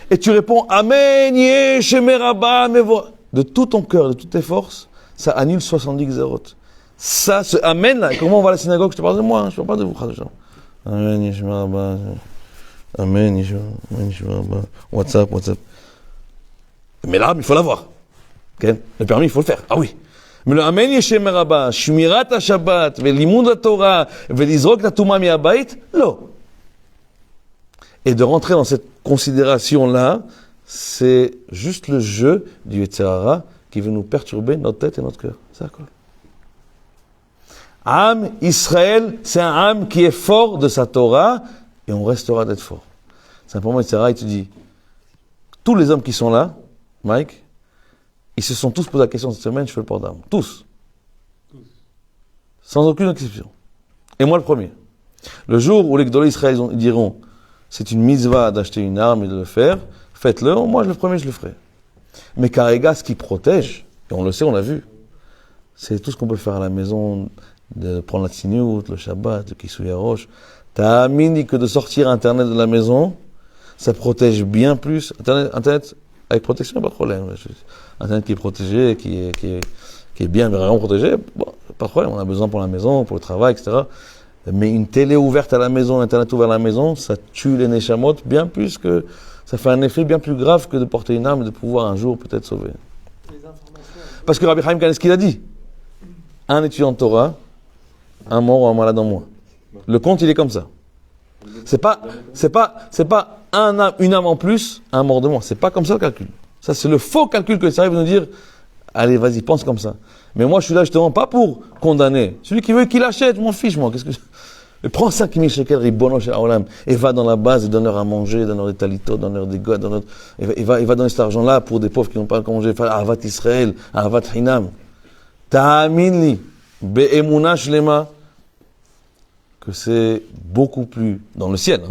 A: et tu réponds Amen, Yeshem Rabba, de tout ton cœur, de toutes tes forces, ça annule 70 xérotes. Ça, ce Amen là, comment on va à la synagogue? Je te parle de moi, je ne parle pas de vous, Khadija. Amen, Yeshua Rabba. Amen, Yeshua Rabba. WhatsApp. Mais là, il faut l'avoir. Okay? Le permis, il faut le faire. Ah oui. Mais le Amen, Yeshua Rabba, Shmirat HaShabbat, Velimud HaTorah, Velizrok HaTumah mi'Habayit, lo. Et de rentrer dans cette considération-là, c'est juste le jeu du Yetzer Hara qui veut nous perturber notre tête et notre cœur. C'est d'accord. Am Israël, c'est un âme qui est fort de sa Torah et on restera d'être fort. Simplement, Yetzer Hara, il te dit, tous les hommes qui sont là, Mike, ils se sont tous posé la question cette semaine, je fais le port d'armes. Tous. Sans aucune exception. Et moi le premier. Le jour où les Gdolei Israël ils diront, c'est une mitzvah d'acheter une arme et de le faire, faites-le, moi le premier je le ferai. Mais Karega, ce qui protège, et on le sait, on l'a vu, c'est tout ce qu'on peut faire à la maison, de prendre la tzniut, le Shabbat, le Kissouya Rosh. T'as mis que de sortir Internet de la maison, ça protège bien plus. Internet avec protection, pas de problème. Internet qui est protégé, qui est bien, vraiment protégé, bon, pas de problème, on a besoin pour la maison, pour le travail, etc. Mais une télé ouverte à la maison, Internet ouvert à la maison, ça tue les neshamot bien plus que... Ça fait un effet bien plus grave que de porter une arme et de pouvoir un jour peut-être sauver. Parce que Rabbi Chaim Kanievski, ce qu'il a dit, un étudiant de Torah, un mort ou un malade en moins. Le compte, il est comme ça. C'est pas une âme en plus, un mort de moins. C'est pas comme ça le calcul. Ça, c'est le faux calcul que ça arrive de nous dire, allez, vas-y, pense comme ça. Mais moi, je suis là justement pas pour condamner. Celui qui veut qu'il achète, je m'en fiche, moi. Mais prends 5 000 shekels, ribono shel haolam, et va dans la base et donne-leur à manger, donne-leur des talitot, donne-leur des godes, et va donner cet argent-là pour des pauvres qui n'ont pas à manger. Ahavat Israël, Ahavat Hinam. Ta'amin li, be'emuna shlema, que c'est beaucoup plus, dans le ciel,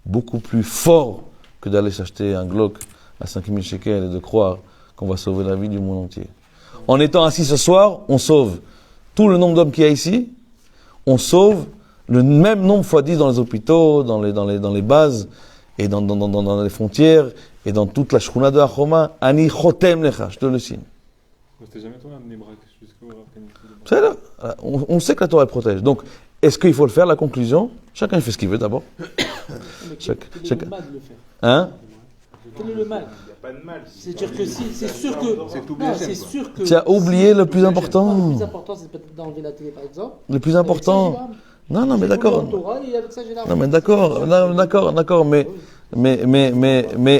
A: beaucoup plus fort que d'aller s'acheter un Glock à 5 000 shekels et de croire qu'on va sauver la vie du monde entier. En étant assis ce soir, on sauve tout le nombre d'hommes qu'il y a ici, on sauve le même nombre fois 10 dans les hôpitaux, dans les bases, et dans les frontières, et dans toute la shkuna de Achoma. Ani chotem lecha, je te le signe.
C: C'était jamais toi, amener Brak, jusqu'au Rav Kanievski.
A: C'est là. On sait que la Torah protège. Donc, est-ce qu'il faut le faire? La conclusion, chacun fait ce qu'il veut d'abord.
F: Quel est le mal de le faire?
A: Hein?
F: Quel est le mal?
D: Pas de mal.
F: C'est-à-dire que si, c'est sûr que... c'est sûr que...
A: Tu as oublié le plus important.
F: Non, le plus important, c'est peut-être d'enlever la télé, par exemple.
A: Le plus important. Non, mais d'accord. Non, mais d'accord, mais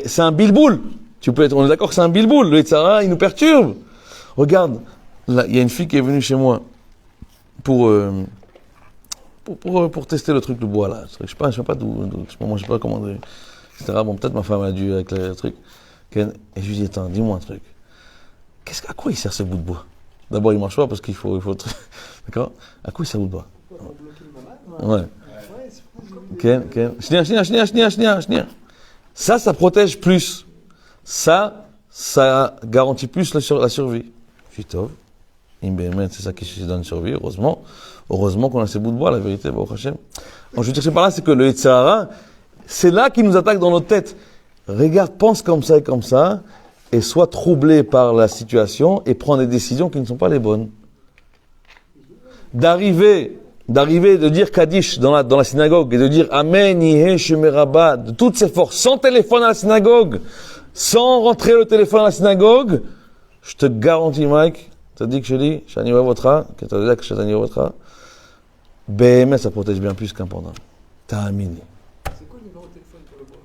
A: c'est un bilboul. On est d'accord que c'est un bilboul. Le Yitzhara, il nous perturbe. Regarde, là, il y a une fille qui est venue chez moi pour tester le truc de bois là. Je sais pas d'où, moi je sais pas comment dire, etc. Bon, peut-être ma femme a dû avec le truc. Et je lui dis, attends, dis-moi un truc. À quoi il sert ce bout de bois? D'abord, il marche pas parce qu'il faut le truc. D'accord? À quoi il sert le bout de bois? Ouais. Chnia. Ça protège plus. Ça garantit plus la survie. Je dis, Tov. C'est ça qui donne survie, heureusement. Heureusement qu'on a ces bouts de bois, la vérité, Baruch Hashem. Donc, je veux dire que par là, c'est que le Yetzer Hara, c'est là qu'il nous attaque dans notre tête. Regarde, pense comme ça, et sois troublé par la situation, et prends des décisions qui ne sont pas les bonnes. D'arriver, de dire Kaddish dans la synagogue, et de dire Amen, Yehé, Shemerabba, de toutes ses forces, sans téléphone à la synagogue, sans rentrer le téléphone à la synagogue, je te garantis, Mike, t'as dit que je dis, Shani Vavotra, que t'as dit que Shani Vavotra, BMS, ça protège bien plus qu'un pendant. T'as amini.
E: C'est quoi le numéro de téléphone pour le bois?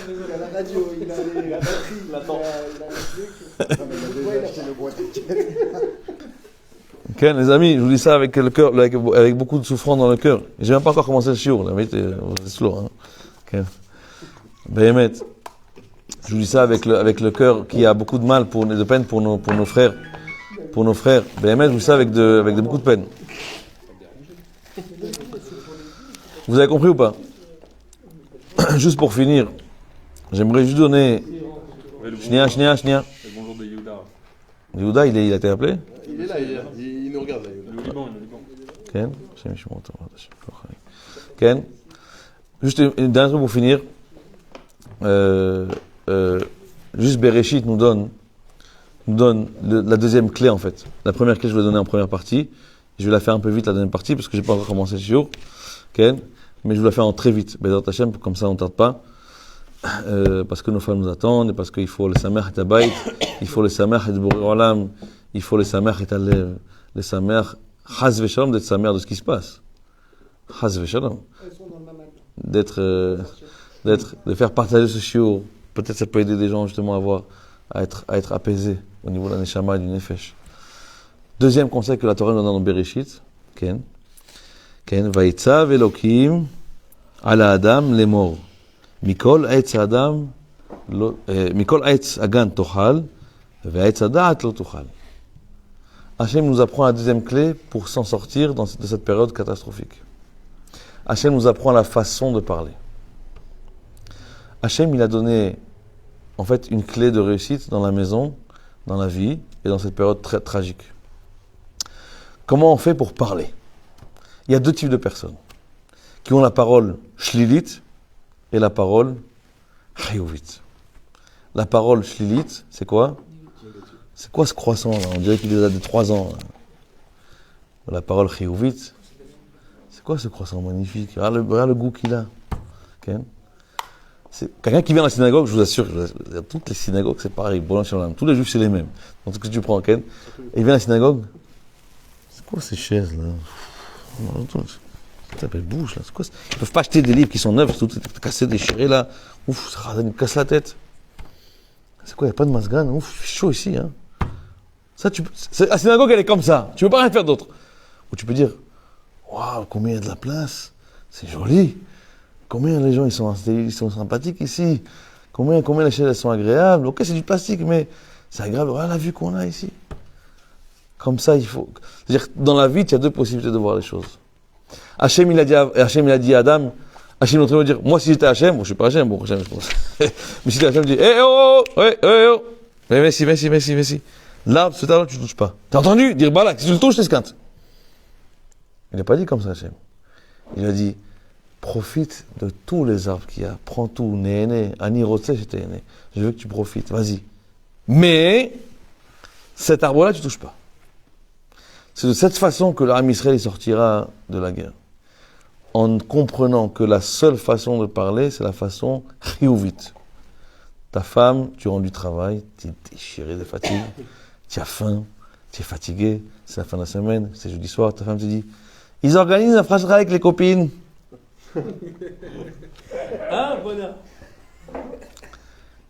B: Il a la radio, il a la batterie, il a le truc. Il a le bois.
A: Ok, les amis, je vous dis ça avec le cœur, avec beaucoup de souffrance dans le cœur. J'ai même pas encore commencé le shiur, la vérité, c'est slow, hein. Ok. Béhémet. Je vous dis ça avec le cœur qui a beaucoup de mal, de peine pour nos frères. Pour nos frères. Béhémet, je vous dis ça avec beaucoup de peine. Vous avez compris ou pas? Juste pour finir, j'aimerais juste donner... Shnia.
C: Le bonjour de Yehuda.
A: Yehuda, il a été appelé?
B: Il est là, il nous regarde là.
C: Le Liban.
A: Ken, Ken, juste une dernière chose pour finir. juste Bereshit nous donne la deuxième clé en fait. La première clé, je vais la donner en première partie. Je vais la faire un peu vite, la deuxième partie, parce que j'ai pas encore commencé le shiur. Okay? Mais je vais la faire en très vite. Bezrat Hashem, comme ça on ne tarde pas. Parce que nos femmes nous attendent, et parce qu'il faut les samer et abayt, il faut les samer et boré olam, il faut les samer et alev, les samer, chaz veshalom, d'être samer de ce qui se passe. Chaz veshalom.
E: Elles sont dans le mamad.
A: De faire partager ce shiur. Peut-être ça peut aider des gens justement à être apaisés au niveau de la neshama et du nefesh. Deuxième conseil que la Torah nous donne dans Bereshit, Ken, Vayitzav Elokim ala Adam lemor. Mikol Eitz Adam, Mikol Eitz Agan Tochal, Ve'Eitz Adat Lo Tochal. Hachem nous apprend la deuxième clé pour s'en sortir de cette période catastrophique. Hachem nous apprend la façon de parler. Hachem, il a donné en fait une clé de réussite dans la maison, dans la vie et dans cette période très tragique. Comment on fait pour parler? Il y a deux types de personnes qui ont la parole shlilit et la parole chiyuvit. La parole shlilit, c'est quoi? C'est quoi ce croissant là? On dirait qu'il est là de 3 ans. Là. La parole chiyuvit, c'est quoi ce croissant magnifique? Regarde le goût qu'il a. Okay. C'est quelqu'un qui vient à la synagogue, je vous assure, toutes les synagogues c'est pareil, tous les juifs c'est les mêmes. Donc ce que tu prends, Ken, et il vient à la synagogue, c'est quoi ces chaises là? Ça s'appelle bouche là, c'est quoi? Ils peuvent pas acheter des livres qui sont neufs, tout cassé, déchiré là. Ouf, ça me casse la tête. C'est quoi, il n'y a pas de masgan? Ouf, il fait chaud ici, hein. Ça, la synagogue elle est comme ça, tu peux pas rien faire d'autre. Ou tu peux dire, waouh, combien il y a de la place, c'est joli. Combien les gens ils sont sympathiques ici? Combien les chaises elles sont agréables? Ok, c'est du plastique, mais c'est agréable. Regarde la vue qu'on a ici. Comme ça, il faut. C'est-à-dire, dans la vie, il y a deux possibilités de voir les choses. Hachem, il a dit à Adam, Hachem, il va dire, moi, si j'étais Hachem, bon, je suis pas Hachem, je pense. Mais si j'étais Hachem, je dis, merci. L'arbre, cet arbre, tu ne touches pas. T'as entendu? Dire, balak, si tu le touches, t'esquintes. Il n'a pas dit comme ça, Hachem. Il a dit, profite de tous les arbres qu'il y a. Prends tout, néné, ani rotse, j'étais né. Je veux que tu profites, vas-y. Mais, cet arbre-là, tu ne touches pas. C'est de cette façon que l'Am Israël sortira de la guerre. En comprenant que la seule façon de parler, c'est la façon chiyuvit. Ta femme, tu rends du travail, tu es déchiré de fatigue, tu as faim, tu es fatigué, c'est la fin de la semaine, c'est jeudi soir, ta femme te dit, ils organisent un frachera avec les copines.
E: Ah, bonheur.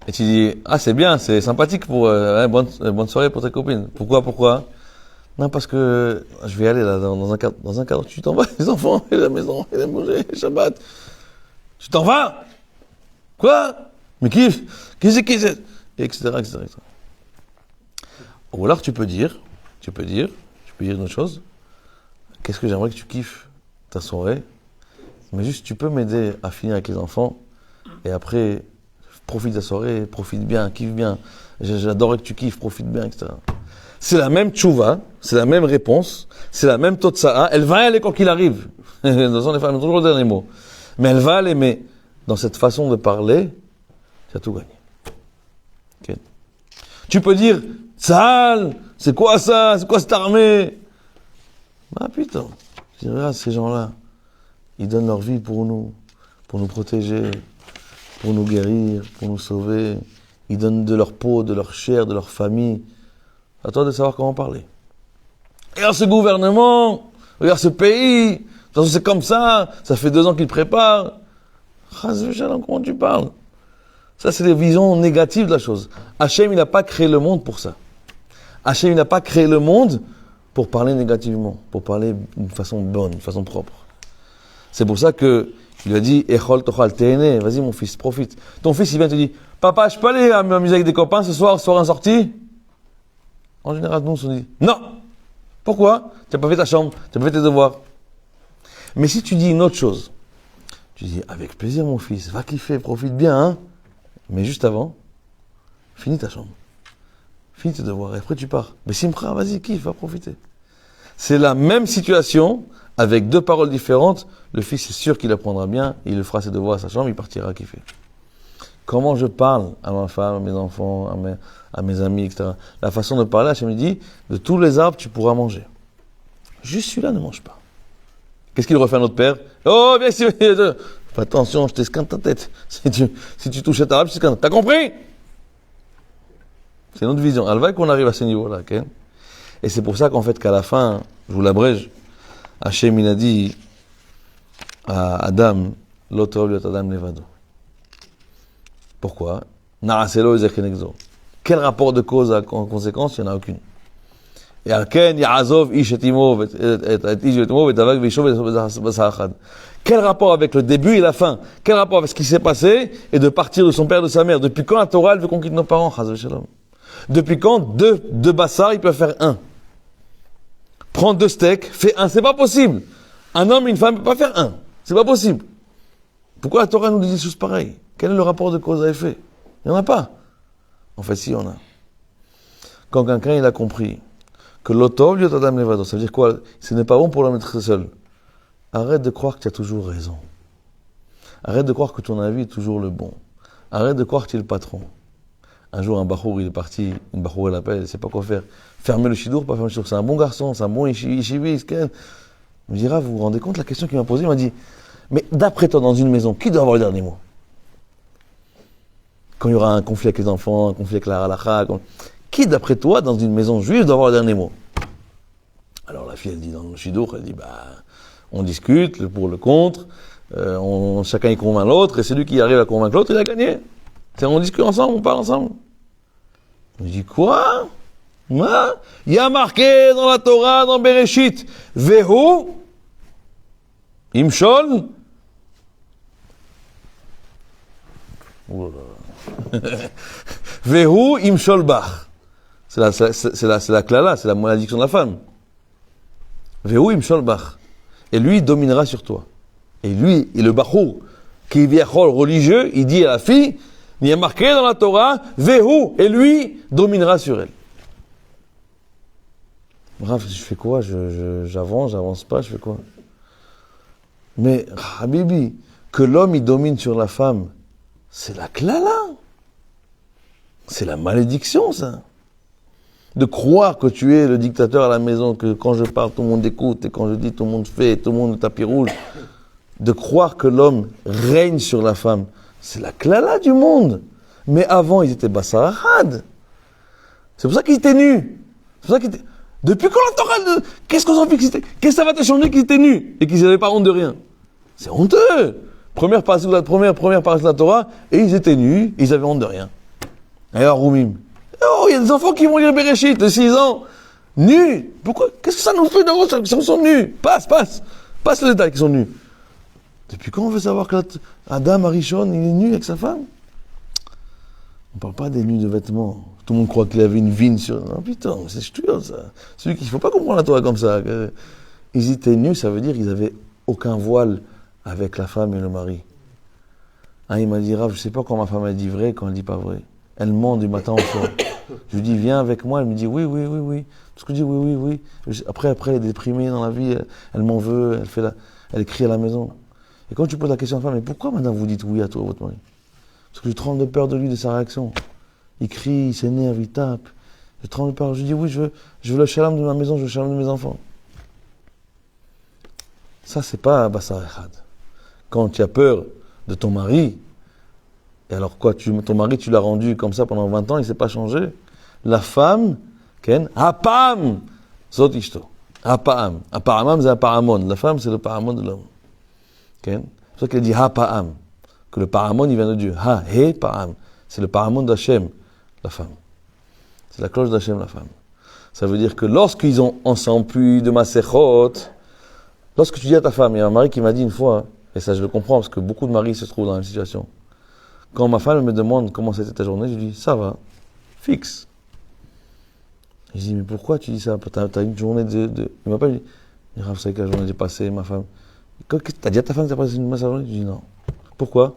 A: Et tu dis, ah c'est bien, c'est sympathique pour bonne soirée pour tes copines. Pourquoi? Non, parce que je vais aller là dans un cadre. Tu t'en vas, les enfants, et la maison, et la manger, et Shabbat. Tu t'en vas? Quoi? Mais qui c'est? Etc. Ou alors tu peux dire une autre chose. Qu'est-ce que j'aimerais que tu kiffes ta soirée? Mais juste, tu peux m'aider à finir avec les enfants. Et après, profite de la soirée, profite bien, kiffe bien. J'adorerais que tu kiffes, profite bien, etc. C'est la même tchouva, c'est la même réponse, c'est la même totsa'a. Elle va aller quoi qu'il arrive. De toute façon, les femmes ont toujours le dernier mot. Mais elle va aller, mais dans cette façon de parler, tu as tout gagné. Okay. Tu peux dire, Tzahal, c'est quoi ça? C'est quoi cette armée? Ah putain, je dis, regarde ces gens-là, ils donnent leur vie pour nous protéger, pour nous guérir, pour nous sauver. Ils donnent de leur peau, de leur chair, de leur famille. À toi de savoir comment parler. Regarde ce gouvernement, regarde ce pays, de toute façon c'est comme ça fait 2 ans qu'ils préparent. Comment tu parles? Ça c'est les visions négatives de la chose. Hachem il n'a pas créé le monde pour ça. Hachem il n'a pas créé le monde pour parler négativement, pour parler d'une façon bonne, d'une façon propre. C'est pour ça que il lui a dit, Echol tochal te'ene, vas-y mon fils, profite. Ton fils il vient te dire, papa je peux aller m'amuser avec des copains ce soir en sortie? En général, nous, on se dit, non! Pourquoi? Tu n'as pas fait ta chambre, tu n'as pas fait tes devoirs. Mais si tu dis une autre chose, tu dis, avec plaisir, mon fils, va kiffer, profite bien, hein? Mais juste avant, finis ta chambre. Finis tes devoirs, et après tu pars. Mais Simcha, vas-y, kiffe, va profiter. C'est la même situation, avec 2 paroles différentes. Le fils est sûr qu'il apprendra bien, il le fera ses devoirs à sa chambre, il partira kiffer. comment je parle à ma femme, à mes enfants, à mes amis, etc. La façon de parler, Hachem me dit, de tous les arbres, tu pourras manger. Juste celui-là ne mange pas. Qu'est-ce qu'il refait à notre père? Oh, bien sûr, fais attention, je t'esquinte ta tête. Si tu touches cet arabe, je t'esquinte. T'as compris? C'est notre vision. Alva qu'on arrive à ce niveau-là, ok? Et c'est pour ça qu'en fait, qu'à la fin, je vous l'abrège, Hachem, il a dit à Adam, l'auteur de Adam Levado. Pourquoi? Na'aselo ezechenexo. Quel rapport de cause en conséquence? Il n'y en a aucune. Et Alken, Ya'azov, Ish et Imo, et Tavak, Visho, Basachad. Quel rapport avec le début et la fin? Quel rapport avec ce qui s'est passé et de partir de son père et de sa mère? Depuis quand la Torah, elle veut qu'on quitte nos parents? Depuis quand deux bassards, ils peuvent faire un? Prends 2 steaks, fais un. C'est pas possible. Un homme et une femme ne peuvent pas faire un. C'est pas possible. Pourquoi la Torah nous dit des choses pareilles? Quel est le rapport de cause à effet? Il n'y en a pas. En fait, si, il y en a. Quand quelqu'un il a compris que l'otov liot adam levado, ça veut dire quoi? Ce n'est pas bon pour l'homme d'être seul. Arrête de croire que tu as toujours raison. Arrête de croire que ton avis est toujours le bon. Arrête de croire que tu es le patron. Un jour, un bachour, il est parti, une bachour, elle appelle, elle ne sait pas quoi faire. Fermer le shidour, pas fermer le shidour. C'est un bon garçon, c'est un bon yeshiviste. Il me dira, vous vous rendez compte, la question qu'il m'a posée, il m'a dit, mais d'après toi, dans une maison, qui doit avoir le dernier mot? Quand il y aura un conflit avec les enfants, un conflit avec la halakha, qui, d'après toi, dans une maison juive, doit avoir le dernier mot? Alors la fille, elle dit dans le shidour, elle dit, on discute, le pour, le contre, chacun y convainc l'autre, et celui qui arrive à convaincre l'autre, il a gagné. On discute ensemble, on parle ensemble. Je dis, quoi? Il y a marqué dans la Torah, dans Bereshit, Vehu, Imshol, Vehu, Imshol Bach. C'est la klala, c'est la malédiction de la femme. Vehu, Imshol Bach. Et lui, il dominera sur toi. Et lui, et le Bachou, qui est viachol religieux, il dit à la fille, il y a marqué dans la Torah, Vehu, et lui dominera sur elle. Bref, je fais quoi? J'avance pas, je fais quoi? Mais, Habibi, que l'homme il domine sur la femme, c'est la klala. C'est la malédiction, ça. De croire que tu es le dictateur à la maison, que quand je parle, tout le monde écoute, et quand je dis, tout le monde fait, tout le monde au tapis rouge. De croire que l'homme règne sur la femme. C'est la klala du monde. Mais avant, ils étaient bassarahad. C'est pour ça qu'ils étaient nus. C'est pour ça qu'ils étaient... Depuis quand la Torah... Qu'est-ce qu'on s'en fiche? Qu'est-ce que ça va te changer qu'ils étaient nus et qu'ils n'avaient pas honte de rien? C'est honteux. Première partie de la Torah, et ils étaient nus, ils avaient honte de rien. Alors, Roumim. Oh, il y a des enfants qui vont lire Bereshit de 6 ans. Nus. Pourquoi? Qu'est-ce que ça nous fait d'avoir qu'ils sont nus? Passe le détail qu'ils sont nus. Depuis quand on veut savoir que Adam Arishon, il est nu avec sa femme? On ne parle pas des nus de vêtements. Tout le monde croit qu'il avait une vigne sur... Non, putain, c'est stupide, ça. Celui qu'il ne faut pas comprendre la Torah comme ça. Ils étaient nus, ça veut dire qu'ils n'avaient aucun voile avec la femme et le mari. Il m'a dit, Rav, je ne sais pas quand ma femme elle dit vrai, quand elle dit pas vrai. Elle ment du matin au soir. Je lui dis, viens avec moi. Elle me dit, oui. Tout ce que je dis, oui. Après, elle est déprimée dans la vie, elle m'en veut, elle crie à la maison. Et quand tu poses la question à la femme, mais pourquoi madame vous dites oui à toi, votre mari? Parce que je tremble de peur de lui, de sa réaction. Il crie, il s'énerve, il tape. Je tremble de peur. Je dis oui, je veux le shalom de ma maison, je veux le shalom de mes enfants. Ça, c'est pas Bassar Echad. Quand tu as peur de ton mari, et alors quoi, ton mari, tu l'as rendu comme ça pendant 20 ans, il ne s'est pas changé. La femme, Ken, Hapam, Zot Ishto. Hapam. Aparamam, c'est Aparamon. La femme, c'est le paramon de l'homme. C'est pour ça qu'il a dit Ha-Pa'am, que le paramon il vient de Dieu. Ha-He-Pa'am, c'est le paramon d'Hachem, la femme. C'est la cloche d'Hachem, la femme. Ça veut dire que lorsqu'ils ont ensemble plus de Masechot, lorsque tu dis à ta femme, il y a un mari qui m'a dit une fois, et ça je le comprends parce que beaucoup de maris se trouvent dans la même situation. Quand ma femme me demande comment c'était ta journée, je lui dis ça va, fixe. Je dis mais pourquoi tu dis ça? T'as une journée de... Il m'a pas dit, vous savez que la journée est passée, ma femme. T'as dit à ta femme que t'as passé une mauvaise journée? Je dis non. Pourquoi?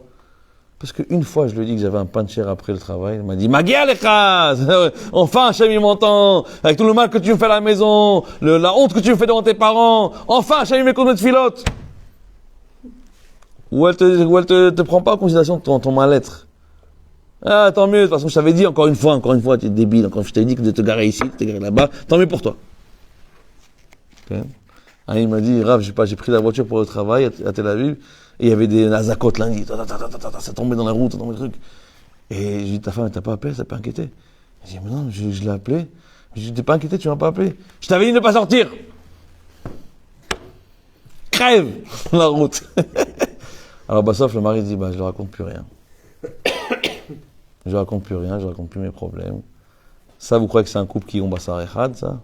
A: Parce qu'une fois, je lui ai dit que j'avais un pain de chair après le travail. Elle m'a dit, Magia Lechaz! Enfin, Hachem, il m'entend! Avec tout le mal que tu me fais à la maison, la honte que tu me fais devant tes parents. Enfin, Hachem, il m'écoute de filote! Ou elle te prend pas en considération ton mal-être. Ah, tant mieux, de toute façon, je t'avais dit encore une fois, tu es débile, encore je t'avais dit que de te garer ici, de te garer là-bas, tant mieux pour toi. Okay. Il m'a dit, Rav, j'ai pris la voiture pour le travail à Tel Aviv, et il y avait des Nazakot lundi, ça tombait dans la route, dans le truc. Et j'ai dit, ta femme, elle t'a pas appelé, ça t'a pas inquiété? J'ai dit, mais non, je l'ai appelé. J'ai dit, t'es pas inquiété, tu m'as pas appelé. Je t'avais dit de ne pas sortir. Crève la route. Alors, bah, sauf le mari dit, bah, je ne raconte plus rien. Je raconte plus rien, je raconte plus mes problèmes. Ça, vous croyez que c'est un couple qui ont Bassar Echad, ça?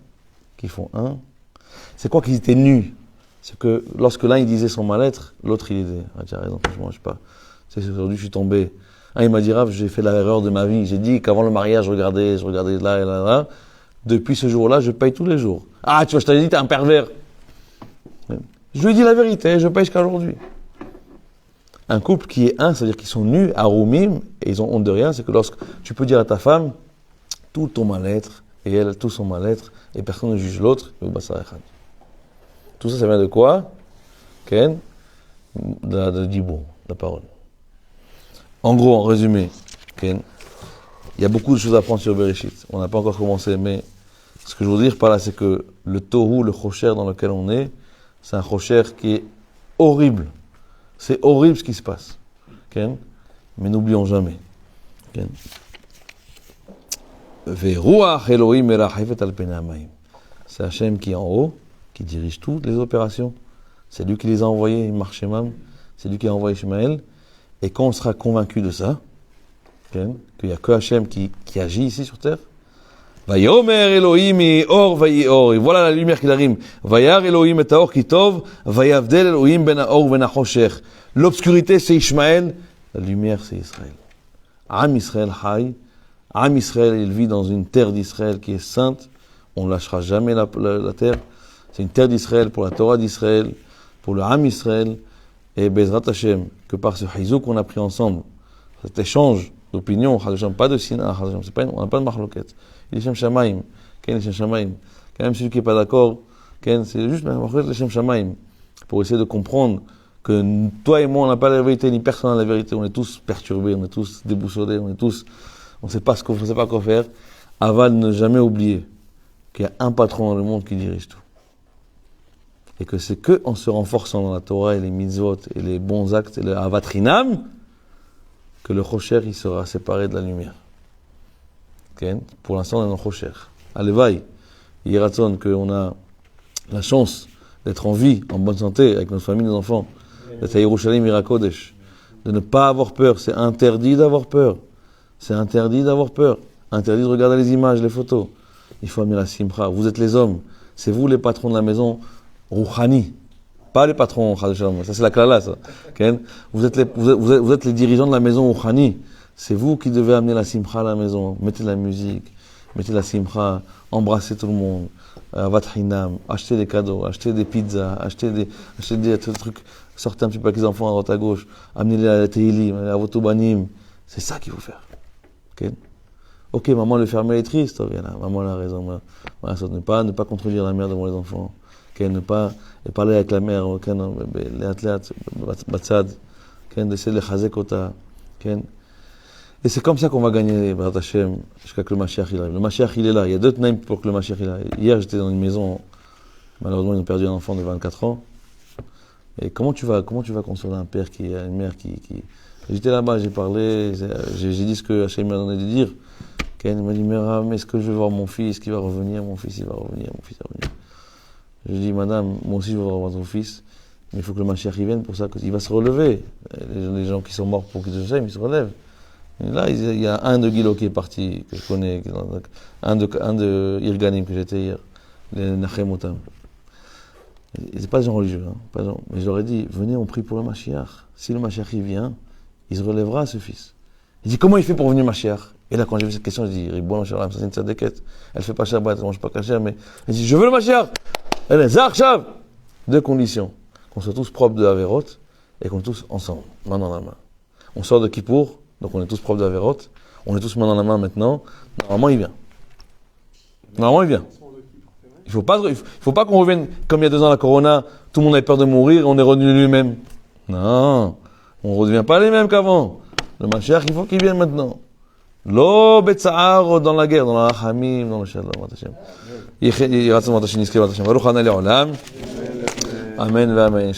A: Qui font un? C'est quoi qu'ils étaient nus? C'est que lorsque l'un il disait son mal-être, l'autre il disait, ah, tu as raison, franchement, je sais pas. C'est aujourd'hui, je suis tombé. Il m'a dit, Rav, j'ai fait l'erreur de ma vie. J'ai dit qu'avant le mariage, je regardais là et là, là. Depuis ce jour-là, je paye tous les jours. Ah, tu vois, je t'avais dit, t'es un pervers. Je lui ai dit la vérité, je paye jusqu'à aujourd'hui. Un couple qui est un, c'est-à-dire qu'ils sont nus, aroumim, et ils ont honte de rien, c'est que lorsque tu peux dire à ta femme tout ton mal-être, et elle tout son mal-être, et personne ne juge l'autre, tout ça, ça vient de quoi? Ken? De Dibou, la parole. En gros, en résumé, Ken, il y a beaucoup de choses à apprendre sur Bereshit. On n'a pas encore commencé, mais ce que je veux dire par là, c'est que le tohu, le chocher dans lequel on est, c'est un chocher qui est horrible. C'est horrible ce qui se passe. Ken? Mais n'oublions jamais. Ken? C'est Hachem qui est en haut, qui dirige toutes les opérations. C'est lui qui les a envoyés, Marshemam. C'est lui qui a envoyé Ishmaël. Et quand on sera convaincu de ça, qu'il n'y a que Hachem qui agit ici sur terre, Vayomer Elohim or vayior. Et voilà la lumière qui arrive. Vayar Elohim et haor ki tov, vayavdel Elohim ben haor ben hachoshech. L'obscurité c'est Ishmaël, la lumière c'est Israël. Am Israël Hay. Am Israël, il vit dans une terre d'Israël qui est sainte. On ne lâchera jamais la terre. C'est une terre d'Israël pour la Torah d'Israël, pour le Am Israël. Et Bezrat Hashem, que par ce Hizouk qu'on a pris ensemble, cet échange d'opinion, pas de Sina, on n'a pas de Mahloket. Il est Shem Shamaim, Ken Shem Shamaim. Quand même celui qui n'est pas d'accord, Ken, c'est juste le Shem Shamaim. Pour essayer de comprendre que toi et moi, on n'a pas la vérité, ni personne n'a la vérité, on est tous perturbés, on est tous déboussolés, on ne sait pas quoi faire. Aval, ne jamais oublier qu'il y a un patron dans le monde qui dirige tout. Et que c'est que en se renforçant dans la Torah et les mitzvot et les bons actes et le avatrinam que le chocher il sera séparé de la lumière. Okay? Pour l'instant, on est dans le chocher. Alevaï, Yeratzon, qu'on a la chance d'être en vie, en bonne santé, avec notre famille, nos enfants, d'être à Yerushalayim Irakodesh, de ne pas avoir peur. C'est interdit d'avoir peur. C'est interdit d'avoir peur. Interdit de regarder les images, les photos. Il faut amener la simcha. Vous êtes les hommes. C'est vous les patrons de la maison. Rouhani, pas les patrons, ça c'est la klala, ça. Okay? Vous êtes les dirigeants de la maison Rouhani. C'est vous qui devez amener la simcha à la maison. Mettez la musique, mettez la simcha, embrassez tout le monde, avatrinam, achetez des cadeaux, achetez des pizzas, achetez des trucs, sortez un petit peu avec les enfants à droite à gauche, amenez-les à la Teilim, à votre banim. C'est ça qu'il faut faire. Okay? Ok, maman, le fermer est triste, là, maman elle a raison. Voilà, ne pas contredire la mère devant les enfants. Ne pas parler avec la mère, d'essayer de les chazek ota. Et c'est comme ça qu'on va gagner, B'ezrat Hashem, jusqu'à que le Mashiach il arrive. Le Mashiach il est là, il y a deux tnaïms pour que le Mashiach il arrive. Hier j'étais dans une maison, malheureusement ils ont perdu un enfant de 24 ans. Et comment tu vas consoler un père une mère qui... J'étais là-bas, j'ai parlé, j'ai dit ce que Hashem m'a donné de dire. Il m'a dit, mais est-ce que je vais voir mon fils qui va revenir, mon fils il va revenir. Je dis, madame, moi aussi je veux voir votre fils, mais il faut que le Mashiach vienne pour ça, il va se relever. Les gens qui sont morts pour qu'ils se ils se relèvent. Et là, il y a un de Gilo qui est parti, que je connais, un de Irganim que j'étais hier, les Nachemotam. C'est pas des gens religieux, mais je leur ai dit, venez, on prie pour le Mashiach. Si le Mashiach il vient, il se relèvera ce fils. Il dit, comment il fait pour venir Mashiach? Et là, quand j'ai vu cette question, je dis, Ribon, ça c'est une tzadeket. Elle fait pas Shabbat, elle mange pas kasher, mais elle dit, je veux le Mashiach. Elle est Zarshav. Deux conditions. Qu'on soit tous propres de Averot et qu'on est tous ensemble, main dans la main. On sort de Kippour, donc on est tous propres de Averot. On est tous main dans la main maintenant. Normalement, il vient. Il faut pas qu'on revienne comme il y a 2 ans la Corona, tout le monde avait peur de mourir, on est revenu lui-même. Non, on ne redevient pas les mêmes qu'avant. Le Mashiach, il faut qu'il vienne maintenant. לא בצער או dans la guerre, dans la רחמים, dans le שלום, בעזרת השם. יהי רצון בעזרת השם, נזכה בעזרת השם. ברוך ה' לעולם. אמן ואמן.